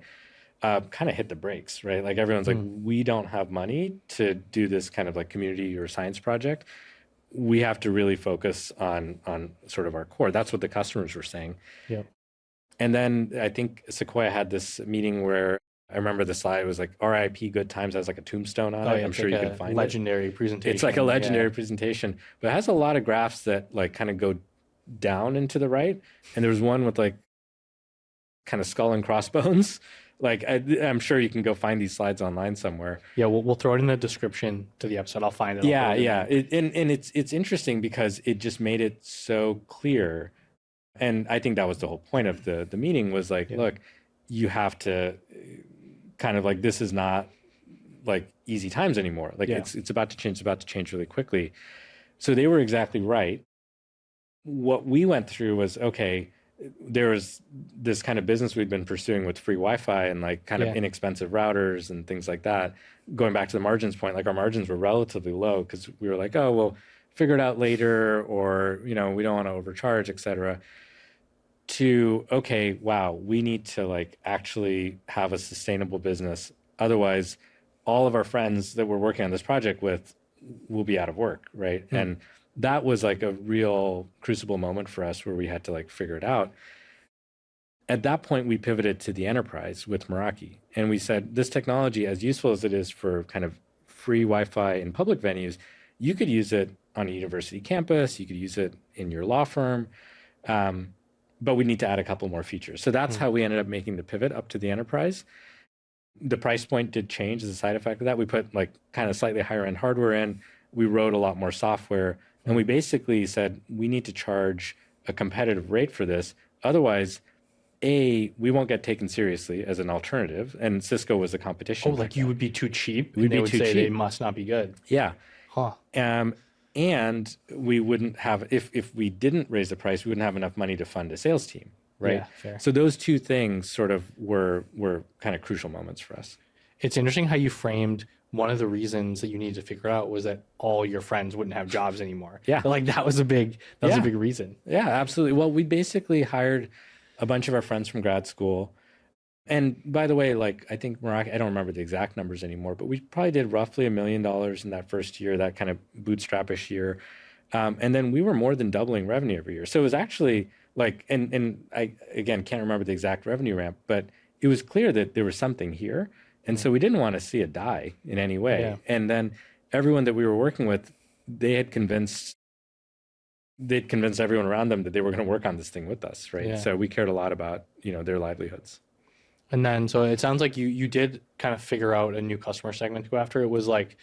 kind of hit the brakes, right? Like everyone's like, we don't have money to do this kind of like community or science project. We have to really focus on sort of our core. That's what the customers were saying. Yeah. And then I think Sequoia had this meeting where I remember the slide was like RIP Good Times has like a tombstone on it. Yeah, I'm sure you can find legendary presentation. It's like a legendary presentation, but it has a lot of graphs that like kind of go down and to the right. And there was one with like kind of skull and crossbones. Like I'm sure you can go find these slides online somewhere. Yeah, we'll throw it in the description to the episode. I'll find it. Yeah. And it's interesting because it just made it so clear. And I think that was the whole point of the meeting was like, look, you have to kind of like, this is not like easy times anymore. Like it's about to change. It's about to change really quickly. So they were exactly right. What we went through was, okay, there was this kind of business we'd been pursuing with free Wi-Fi and like kind of inexpensive routers and things like that. Going back to the margins point, like our margins were relatively low because we were like, oh, well, figure it out later, or, we don't want to overcharge, et cetera. To, okay, wow, we need to like actually have a sustainable business. Otherwise, all of our friends that we're working on this project with will be out of work, right? And that was like a real crucible moment for us where we had to like figure it out. At that point, we pivoted to the enterprise with Meraki. And we said, this technology, as useful as it is for kind of free Wi-Fi in public venues, you could use it on a university campus, you could use it in your law firm, but we need to add a couple more features. So that's how we ended up making the pivot up to the enterprise. The price point did change as a side effect of that. We put like kind of slightly higher end hardware in. We wrote a lot more software. And we basically said, we need to charge a competitive rate for this. Otherwise, we won't get taken seriously as an alternative. And Cisco was a competition. Oh, like you would be too cheap? We'd be too cheap. They must not be good. Yeah. Huh. And we wouldn't have, if we didn't raise the price, we wouldn't have enough money to fund a sales team, right? Yeah, fair. So those two things sort of were kind of crucial moments for us. It's interesting how you framed one of the reasons that you needed to figure out was that all your friends wouldn't have jobs anymore. Yeah. Like that was a big reason. Yeah, absolutely. Well, we basically hired a bunch of our friends from grad school. And by the way, like I think Meraki, I don't remember the exact numbers anymore, but we probably did roughly $1 million in that first year, that kind of bootstrap-ish year. And then we were more than doubling revenue every year. So it was actually like, and I, again, can't remember the exact revenue ramp, but it was clear that there was something here. And so we didn't want to see it die in any way. Yeah. And then everyone that we were working with, they'd convinced everyone around them that they were going to work on this thing with us, right? Yeah. So we cared a lot about, their livelihoods. And then, so it sounds like you did kind of figure out a new customer segment to go after. It was like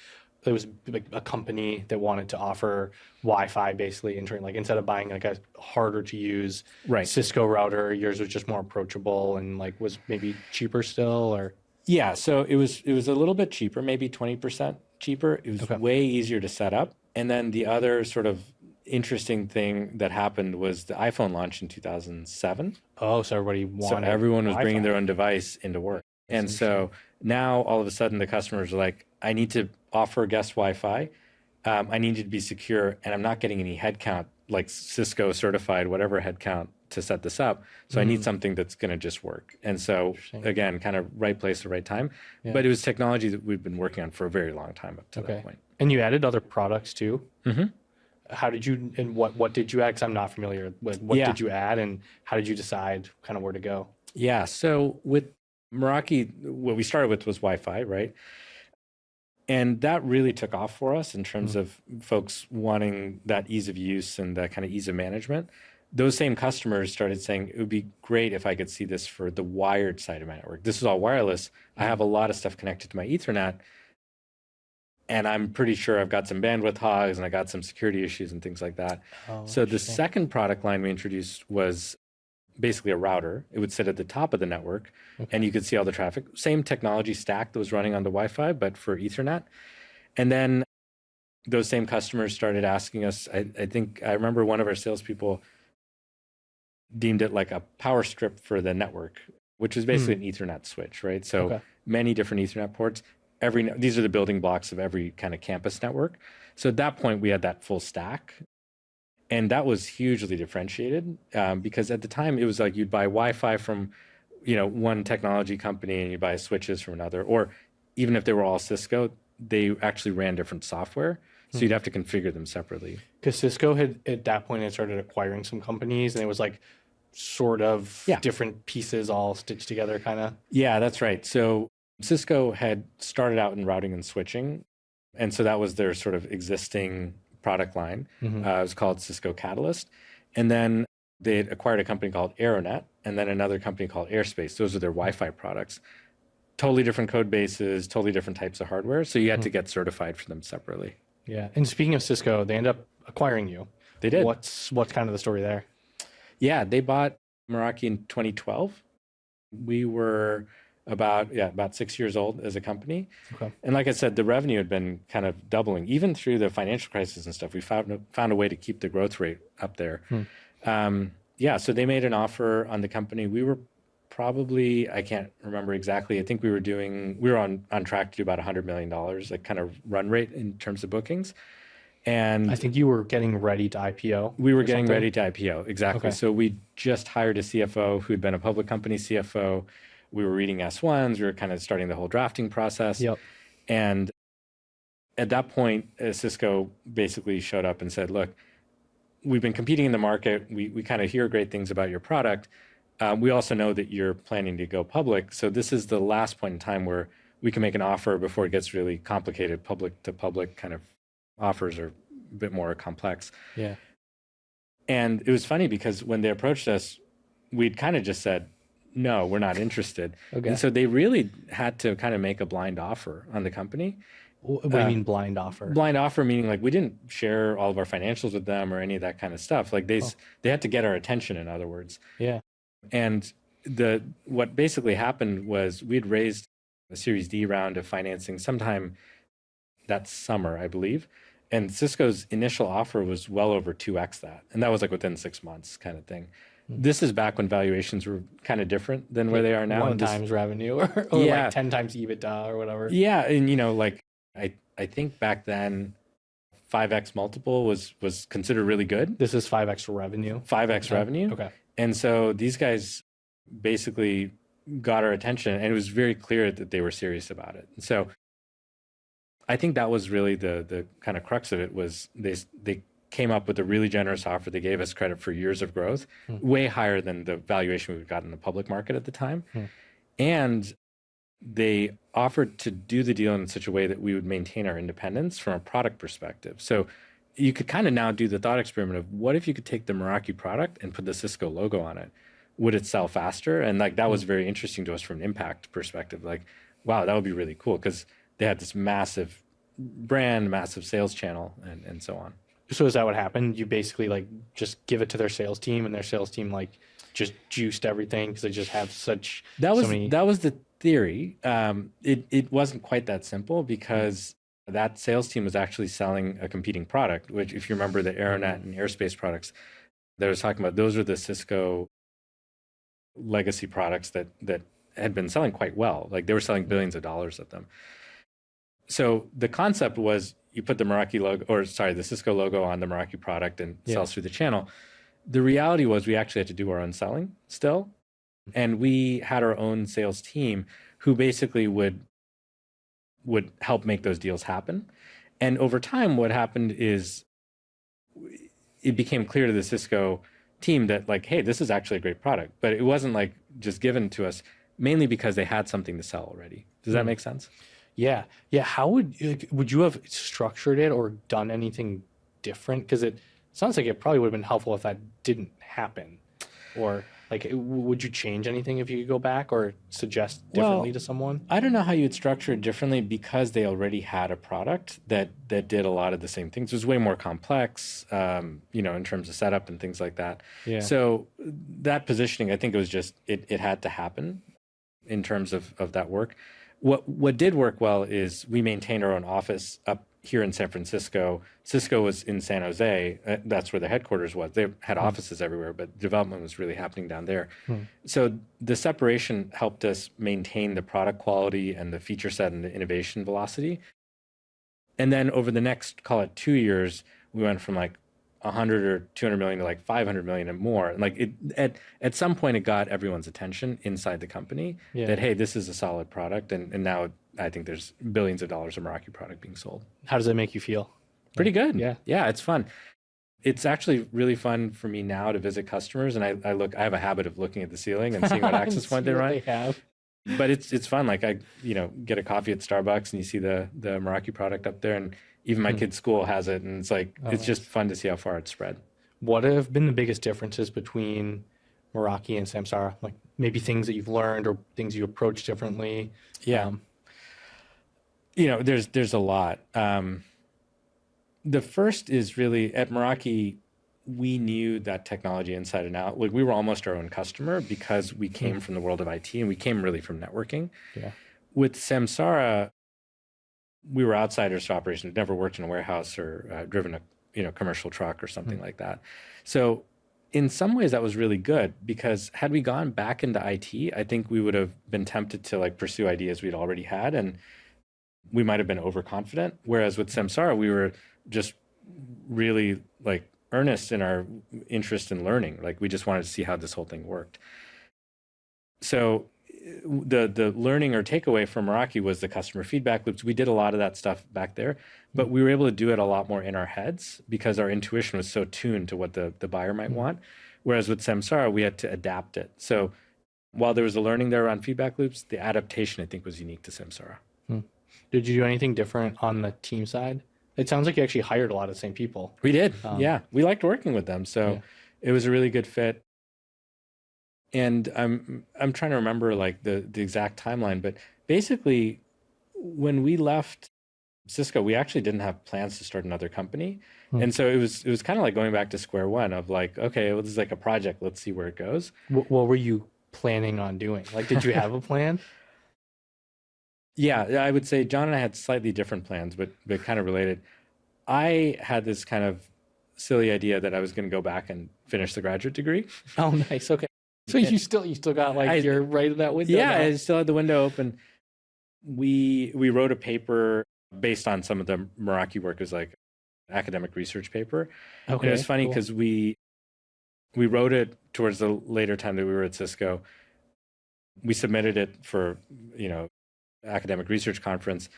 a company that wanted to offer Wi-Fi basically, like instead of buying like a harder to use Cisco router, yours was just more approachable and like was maybe cheaper still, or? Yeah, so it was a little bit cheaper, maybe 20% cheaper. It was way easier to set up. And then the other sort of interesting thing that happened was the iPhone launched in 2007. Oh, so everyone was bringing their own device into work. And so now all of a sudden the customers are like, I need to offer guest Wi-Fi. I need it to be secure, and I'm not getting any headcount, like Cisco certified, whatever headcount to set this up. So I need something that's going to just work. And so again, kind of right place at the right time. Yeah. But it was technology that we've been working on for a very long time up to that point. And you added other products too? Mm-hmm. How did you, and what did you add? Because I'm not familiar with what did you add, and how did you decide kind of where to go? Yeah, so with Meraki, what we started with was Wi-Fi, right? And that really took off for us in terms of folks wanting that ease of use and that kind of ease of management. Those same customers started saying, it would be great if I could see this for the wired side of my network. This is all wireless. I have a lot of stuff connected to my Ethernet, and I'm pretty sure I've got some bandwidth hogs and I got some security issues and things like that. So the second product line we introduced was basically a router. It would sit at the top of the network, and you could see all the traffic. Same technology stack that was running on the Wi-Fi, but for Ethernet. And then those same customers started asking us, I think I remember one of our salespeople deemed it like a power strip for the network, which is basically an Ethernet switch, right? So many different Ethernet ports. These are the building blocks of every kind of campus network. So at that point, we had that full stack. And that was hugely differentiated because at the time it was like you'd buy Wi-Fi from, one technology company and you buy switches from another, or even if they were all Cisco, they actually ran different software. So you'd have to configure them separately. Because Cisco had, at that point, had started acquiring some companies, and it was like sort of different pieces all stitched together, kind of. Yeah, that's right. So Cisco had started out in routing and switching. And so that was their sort of existing product line. It was called Cisco Catalyst. And then they had acquired a company called Aeronet, and then another company called Airspace. Those are their Wi-Fi products. Totally different code bases, totally different types of hardware. So you had to get certified for them separately. Yeah. And speaking of Cisco, they end up acquiring you. They did. What's kind of the story there? Yeah, they bought Meraki in 2012. We were about 6 years old as a company. And like I said, the revenue had been kind of doubling. Even through the financial crisis and stuff, we found a way to keep the growth rate up there. So they made an offer on the company. We were probably, I can't remember exactly, I think we were on track to do about $100 million, like kind of run rate in terms of bookings. And I think you were getting ready to IPO. We were getting ready to IPO, exactly. So we just hired a CFO who'd been a public company CFO. We were reading S1s. We were kind of starting the whole drafting process. And at that point, Cisco basically showed up and said, look, we've been competing in the market. We kind of hear great things about your product. We also know that you're planning to go public. So this is the last point in time where we can make an offer before it gets really complicated. Public to public kind of offers are a bit more complex. And it was funny because when they approached us, we'd kind of just said, no, we're not interested. And so they really had to kind of make a blind offer on the company. What do you mean blind offer? Blind offer meaning like we didn't share all of our financials with them or any of that kind of stuff. Like they had to get our attention, in other words. And what basically happened was we'd raised a Series D round of financing sometime that summer, I believe. And Cisco's initial offer was well over 2x that. And that was like within 6 months kind of thing. This is back when valuations were kind of different than where they are now. 1 times revenue or like 10 times EBITDA or whatever. Yeah. And, like I think back then 5x multiple was considered really good. This is 5x revenue. 5x revenue. And so these guys basically got our attention, and it was very clear that they were serious about it. And so I think that was really the kind of crux of it was they came up with a really generous offer. They gave us credit for years of growth, way higher than the valuation we got in the public market at the time. And they offered to do the deal in such a way that we would maintain our independence from a product perspective. So you could kind of now do the thought experiment of what if you could take the Meraki product and put the Cisco logo on it? Would it sell faster? And like that was very interesting to us from an impact perspective. Like, wow, that would be really cool because they had this massive brand, massive sales channel, and so on. So is that what happened? You basically like just give it to their sales team, and their sales team like just juiced everything because they just have such that was the theory. It wasn't quite that simple because that sales team was actually selling a competing product, which if you remember the Aeronet and Airspace products that I was talking about, those are the Cisco legacy products that had been selling quite well. Like they were selling billions of dollars of them. So the concept was you put the the Cisco logo on the Meraki product and sells through the channel. The reality was we actually had to do our own selling still. And we had our own sales team who basically would help make those deals happen. And over time, what happened is it became clear to the Cisco team that like, hey, this is actually a great product. But it wasn't like just given to us mainly because they had something to sell already. Does that make sense? Yeah. Yeah. How would you have structured it or done anything different? Because it sounds like it probably would have been helpful if that didn't happen. Or like, would you change anything if you could go back or suggest differently to someone? I don't know how you'd structure it differently because they already had a product that did a lot of the same things. It was way more complex, in terms of setup and things like that. Yeah. So that positioning, I think it was just, it had to happen in terms of that work. What did work well is we maintained our own office up here in San Francisco. Cisco was in San Jose. That's where the headquarters was. They had offices everywhere, but development was really happening down there. So the separation helped us maintain the product quality and the feature set and the innovation velocity. And then over the next, call it 2 years, we went from like 100 or 200 million to like 500 million and more. And like at some point, it got everyone's attention inside the company that, hey, this is a solid product. And now I think there's billions of dollars of Meraki product being sold. How does that make you feel? Pretty good. Yeah. Yeah, it's fun. It's actually really fun for me now to visit customers. And I have a habit of looking at the ceiling and seeing what access point they run. But it's fun. Like I, get a coffee at Starbucks and you see the Meraki product up there, and even my kid's school has it, and it's like it's just fun to see how far it's spread. What have been the biggest differences between Meraki and Samsara? Like maybe things that you've learned or things you approach differently? Yeah. There's a lot. The first is really at Meraki, we knew that technology inside and out. Like we were almost our own customer because we came from the world of IT and we came really from networking. Yeah. With Samsara, we were outsiders to operations. We'd never worked in a warehouse or driven a commercial truck or something like that. So in some ways that was really good because had we gone back into IT, I think we would have been tempted to like pursue ideas we'd already had, and we might have been overconfident. Whereas with Samsara, we were just really like earnest in our interest in learning. Like we just wanted to see how this whole thing worked. So the learning or takeaway from Meraki was the customer feedback loops. We did a lot of that stuff back there, but we were able to do it a lot more in our heads because our intuition was so tuned to what the buyer might want. Whereas with Samsara, we had to adapt it. So while there was a learning there around feedback loops, the adaptation, I think, was unique to Samsara. Did you do anything different on the team side? It sounds like you actually hired a lot of the same people. We did. Yeah. We liked working with them. So it was a really good fit. And I'm trying to remember like the exact timeline, but basically when we left Cisco, we actually didn't have plans to start another company. And so it was kind of like going back to square one of like, okay, well, this is like a project. Let's see where it goes. What were you planning on doing? Like, did you have a plan? Yeah, I would say John and I had slightly different plans, but kind of related. I had this kind of silly idea that I was going to go back and finish the graduate degree. Oh, nice. Okay. So you still got like you're right in that window. Yeah, now. I still had the window open. We wrote a paper based on some of the Meraki work. It was like academic research paper. Okay. And it was funny because we wrote it towards the later time that we were at Cisco. We submitted it for, academic research conference.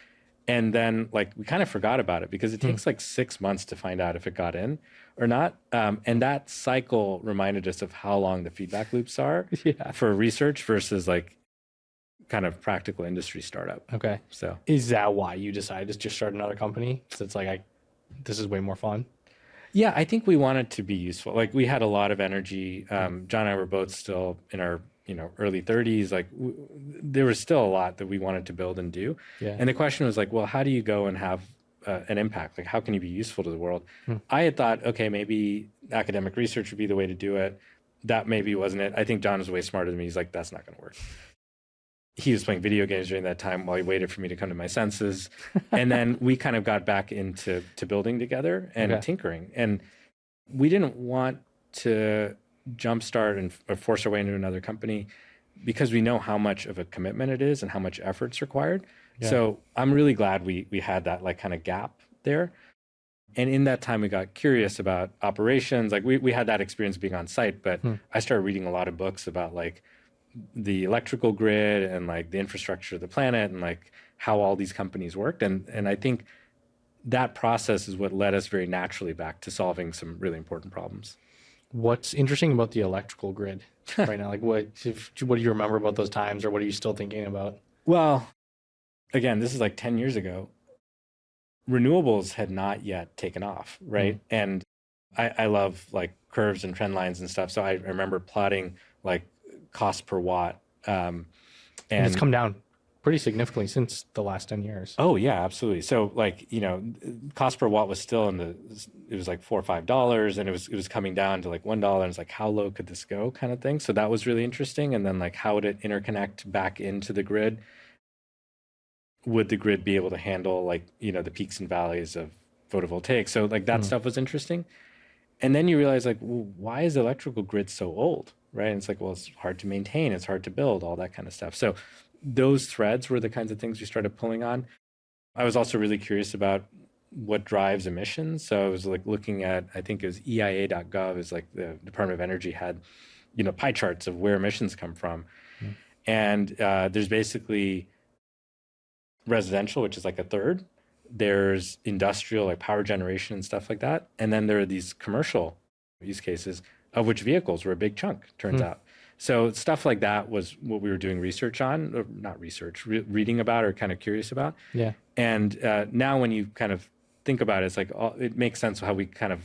And then like we kind of forgot about it because it takes like 6 months to find out if it got in or not. And that cycle reminded us of how long the feedback loops are for research versus like kind of practical industry startup. Okay. So is that why you decided to just start another company? So it's like, this is way more fun. Yeah, I think we wanted to be useful. Like we had a lot of energy. John and I were both still in our early 30s. Like there was still a lot that we wanted to build and do. Yeah. And the question was like, well, how do you go and have an impact? Like how can you be useful to the world? I had thought, okay, maybe academic research would be the way to do it. That maybe wasn't it. I think John was way smarter than me. He's like, that's not going to work. He was playing video games during that time while he waited for me to come to my senses. And then we kind of got back into building together and tinkering. And we didn't want to jumpstart and force our way into another company because we know how much of a commitment it is and how much effort's required. Yeah. So I'm really glad we had that like kind of gap there. And in that time, we got curious about operations. Like we had that experience being on site, but I started reading a lot of books about like the electrical grid and like the infrastructure of the planet and like how all these companies worked. And I think that process is what led us very naturally back to solving some really important problems. What's interesting about the electrical grid right now? Like what do you remember about those times or what are you still thinking about? Well, again, this is like 10 years ago, renewables had not yet taken off, right? And I love like curves and trend lines and stuff. So I remember plotting like cost per watt. And it's come down pretty significantly since the last 10 years. Oh yeah, absolutely. So like, cost per watt was still it was like $4 or $5, and it was coming down to like $1. And it's like, how low could this go, kind of thing. So that was really interesting. And then like, how would it interconnect back into the grid? Would the grid be able to handle like, the peaks and valleys of photovoltaic? So like that stuff was interesting. And then you realize like, well, why is the electrical grid so old, right? And it's like, well, it's hard to maintain, it's hard to build, all that kind of stuff. So those threads were the kinds of things we started pulling on. I was also really curious about what drives emissions. So I was like looking at, I think it was EIA.gov, is like the Department of Energy had, pie charts of where emissions come from. And there's basically residential, which is like a third. There's industrial, like power generation and stuff like that. And then there are these commercial use cases, of which vehicles were a big chunk, turns out. So stuff like that was what we were doing research on, or not research, reading about or kind of curious about. Yeah. And now when you kind of think about it, it's like, it makes sense how we kind of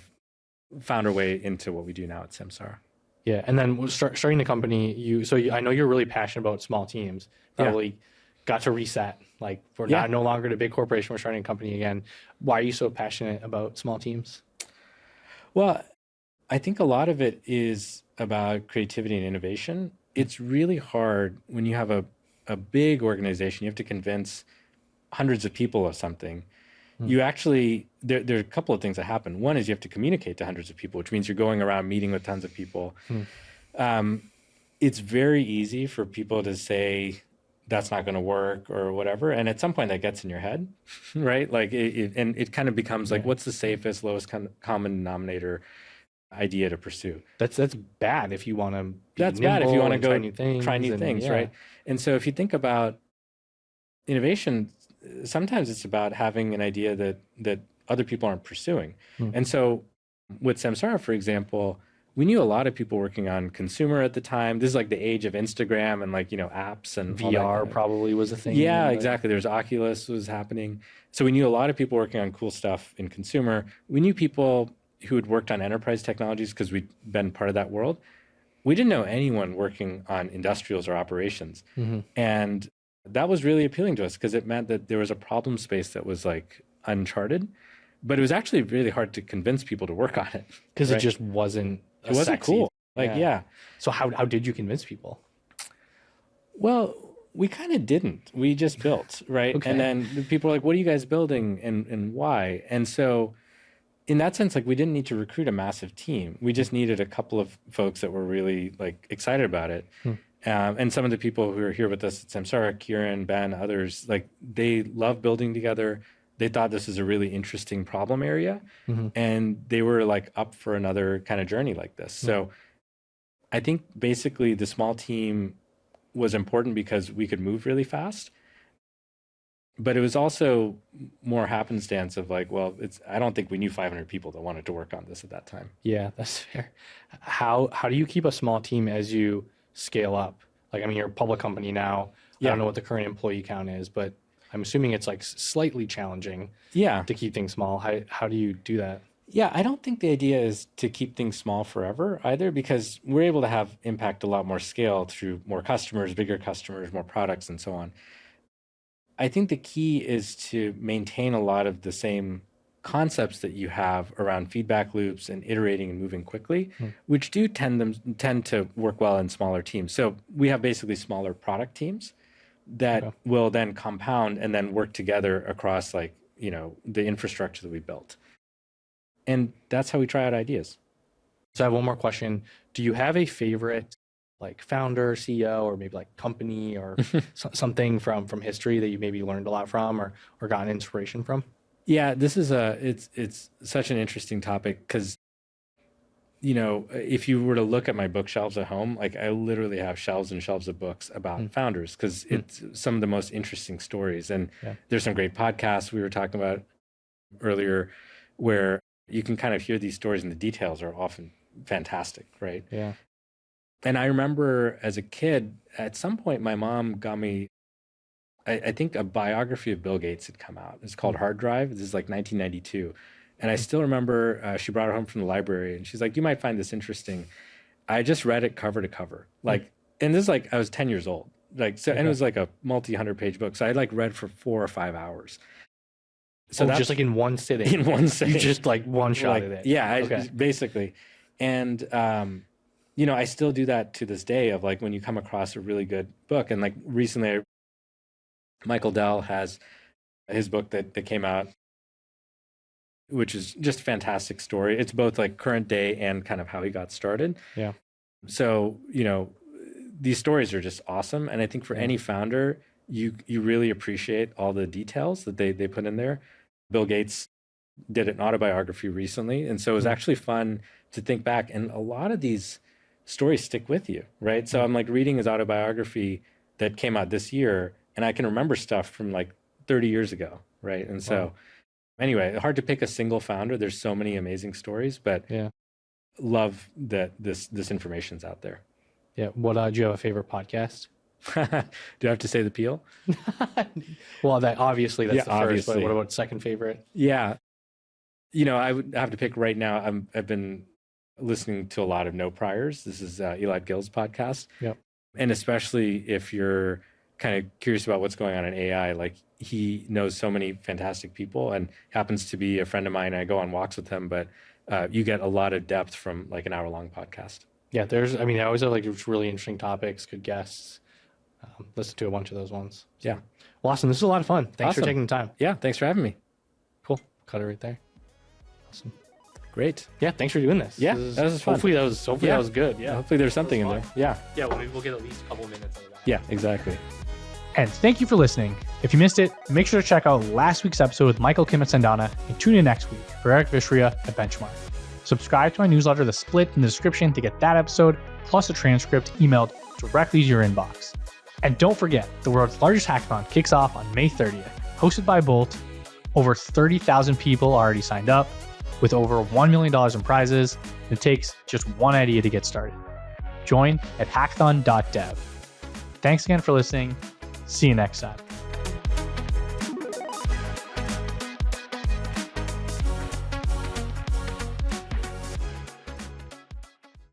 found our way into what we do now at Samsara. Yeah. And then starting the company, I know you're really passionate about small teams. Probably got to reset. Like, we're not no longer the big corporation, we're starting a company again. Why are you so passionate about small teams? Well, I think a lot of it is about creativity and innovation. It's really hard when you have a big organization. You have to convince hundreds of people of something. You actually, there are a couple of things that happen. One is you have to communicate to hundreds of people, which means you're going around meeting with tons of people. It's very easy for people to say, that's not going to work or whatever. And at some point that gets in your head, right? Like, and it kind of becomes like, what's the safest, lowest common denominator idea to pursue? That's bad if you want to. That's bad if you want to go try new things, right? And so if you think about innovation, sometimes it's about having an idea that other people aren't pursuing. And so with Samsara, for example, we knew a lot of people working on consumer at the time. This is like the age of Instagram and like, apps and VR probably was a thing. Yeah, exactly. There's Oculus was happening. So we knew a lot of people working on cool stuff in consumer. We knew people who had worked on enterprise technologies because we'd been part of that world. We didn't know anyone working on industrials or operations. And that was really appealing to us because it meant that there was a problem space that was like uncharted, but it was actually really hard to convince people to work on it. Because it just wasn't It wasn't cool. Like, So how did you convince people? Well, we kind of didn't. We just built, right? Okay. And then people were like, what are you guys building and why? And so in that sense, like, we didn't need to recruit a massive team. We just needed a couple of folks that were really like excited about it. And some of the people who are here with us at Samsara, Kieran, Ben, others, like, they love building together. They thought this is a really interesting problem area, and they were like up for another kind of journey like this. So I think basically the small team was important because we could move really fast, but it was also more happenstance of like, well, I don't think we knew 500 people that wanted to work on this at that time. Yeah, that's fair. How do you keep a small team as you scale up? Like, I mean, you're a public company now. I don't know what the current employee count is, but I'm assuming it's like slightly challenging to keep things small. How do you do that? Yeah, I don't think the idea is to keep things small forever either, because we're able to have impact a lot more scale through more customers, bigger customers, more products, and so on. I think the key is to maintain a lot of the same concepts that you have around feedback loops and iterating and moving quickly, which do tend to work well in smaller teams. So we have basically smaller product teams that will then compound and then work together across like, the infrastructure that we built. And that's how we try out ideas. So I have one more question. Do you have a favorite like founder, CEO, or maybe like company or something from history that you maybe learned a lot from or gotten inspiration from? Yeah, this is it's such an interesting topic because, if you were to look at my bookshelves at home, like I literally have shelves and shelves of books about founders because it's some of the most interesting stories. And there's some great podcasts we were talking about earlier where you can kind of hear these stories and the details are often fantastic, right? Yeah. And I remember as a kid, at some point, my mom got me I think a biography of Bill Gates had come out. It's called Hard Drive. This is like 1992. And I still remember she brought it home from the library and she's like, you might find this interesting. I just read it cover to cover. Like, and this is like, I was 10 years old. Like, so, and it was like a multi-100-page book. So I like read for 4 or 5 hours. So that's just like in one sitting. In one sitting. You just like one shot like, at it. Yeah, basically. And, you know, I still do that to this day of like when you come across a really good book. And like recently, Michael Dell has his book that came out, which is just a fantastic story. It's both like current day and kind of how he got started. Yeah. So, you know, these stories are just awesome. And I think for any founder, you really appreciate all the details that they put in there. Bill Gates did an autobiography recently. And so it was actually fun to think back. And a lot of these stories stick with you, right? So I'm like reading his autobiography that came out this year, and I can remember stuff from like 30 years ago, right? And so anyway, hard to pick a single founder. There's so many amazing stories, but love that this information's out there. Yeah. What do you have a favorite podcast? Do I have to say the Peel? Well, that obviously that's the obviously. first, but what about second favorite? Yeah. You know, I would have to pick right now. I've been listening to a lot of No Priors. This is Eli Gill's podcast. Yep. And especially if you're kind of curious about what's going on in AI, like he knows so many fantastic people and happens to be a friend of mine. I go on walks with him, but you get a lot of depth from like an hour-long podcast. Yeah, I always have like really interesting topics, good guests. Listen to a bunch of those ones. So. Yeah. Well, awesome. This is a lot of fun. Thanks for taking the time. Yeah, thanks for having me. Cool. Cut it right there. Awesome. Great. Yeah, thanks for doing this. Yeah, that was fun. Hopefully that was good. Yeah. Hopefully there's something in there. Yeah. Yeah, we'll get at least a couple minutes out of that. Yeah, exactly. And thank you for listening. If you missed it, make sure to check out last week's episode with Michael Kim at Sandana and tune in next week for Eric Vishria at Benchmark. Subscribe to my newsletter, The Split, in the description to get that episode, plus a transcript emailed directly to your inbox. And don't forget, the world's largest hackathon kicks off on May 30th, hosted by Bolt. Over 30,000 people already signed up, with over $1 million in prizes. It takes just one idea to get started. Join at hackathon.dev. Thanks again for listening. See you next time.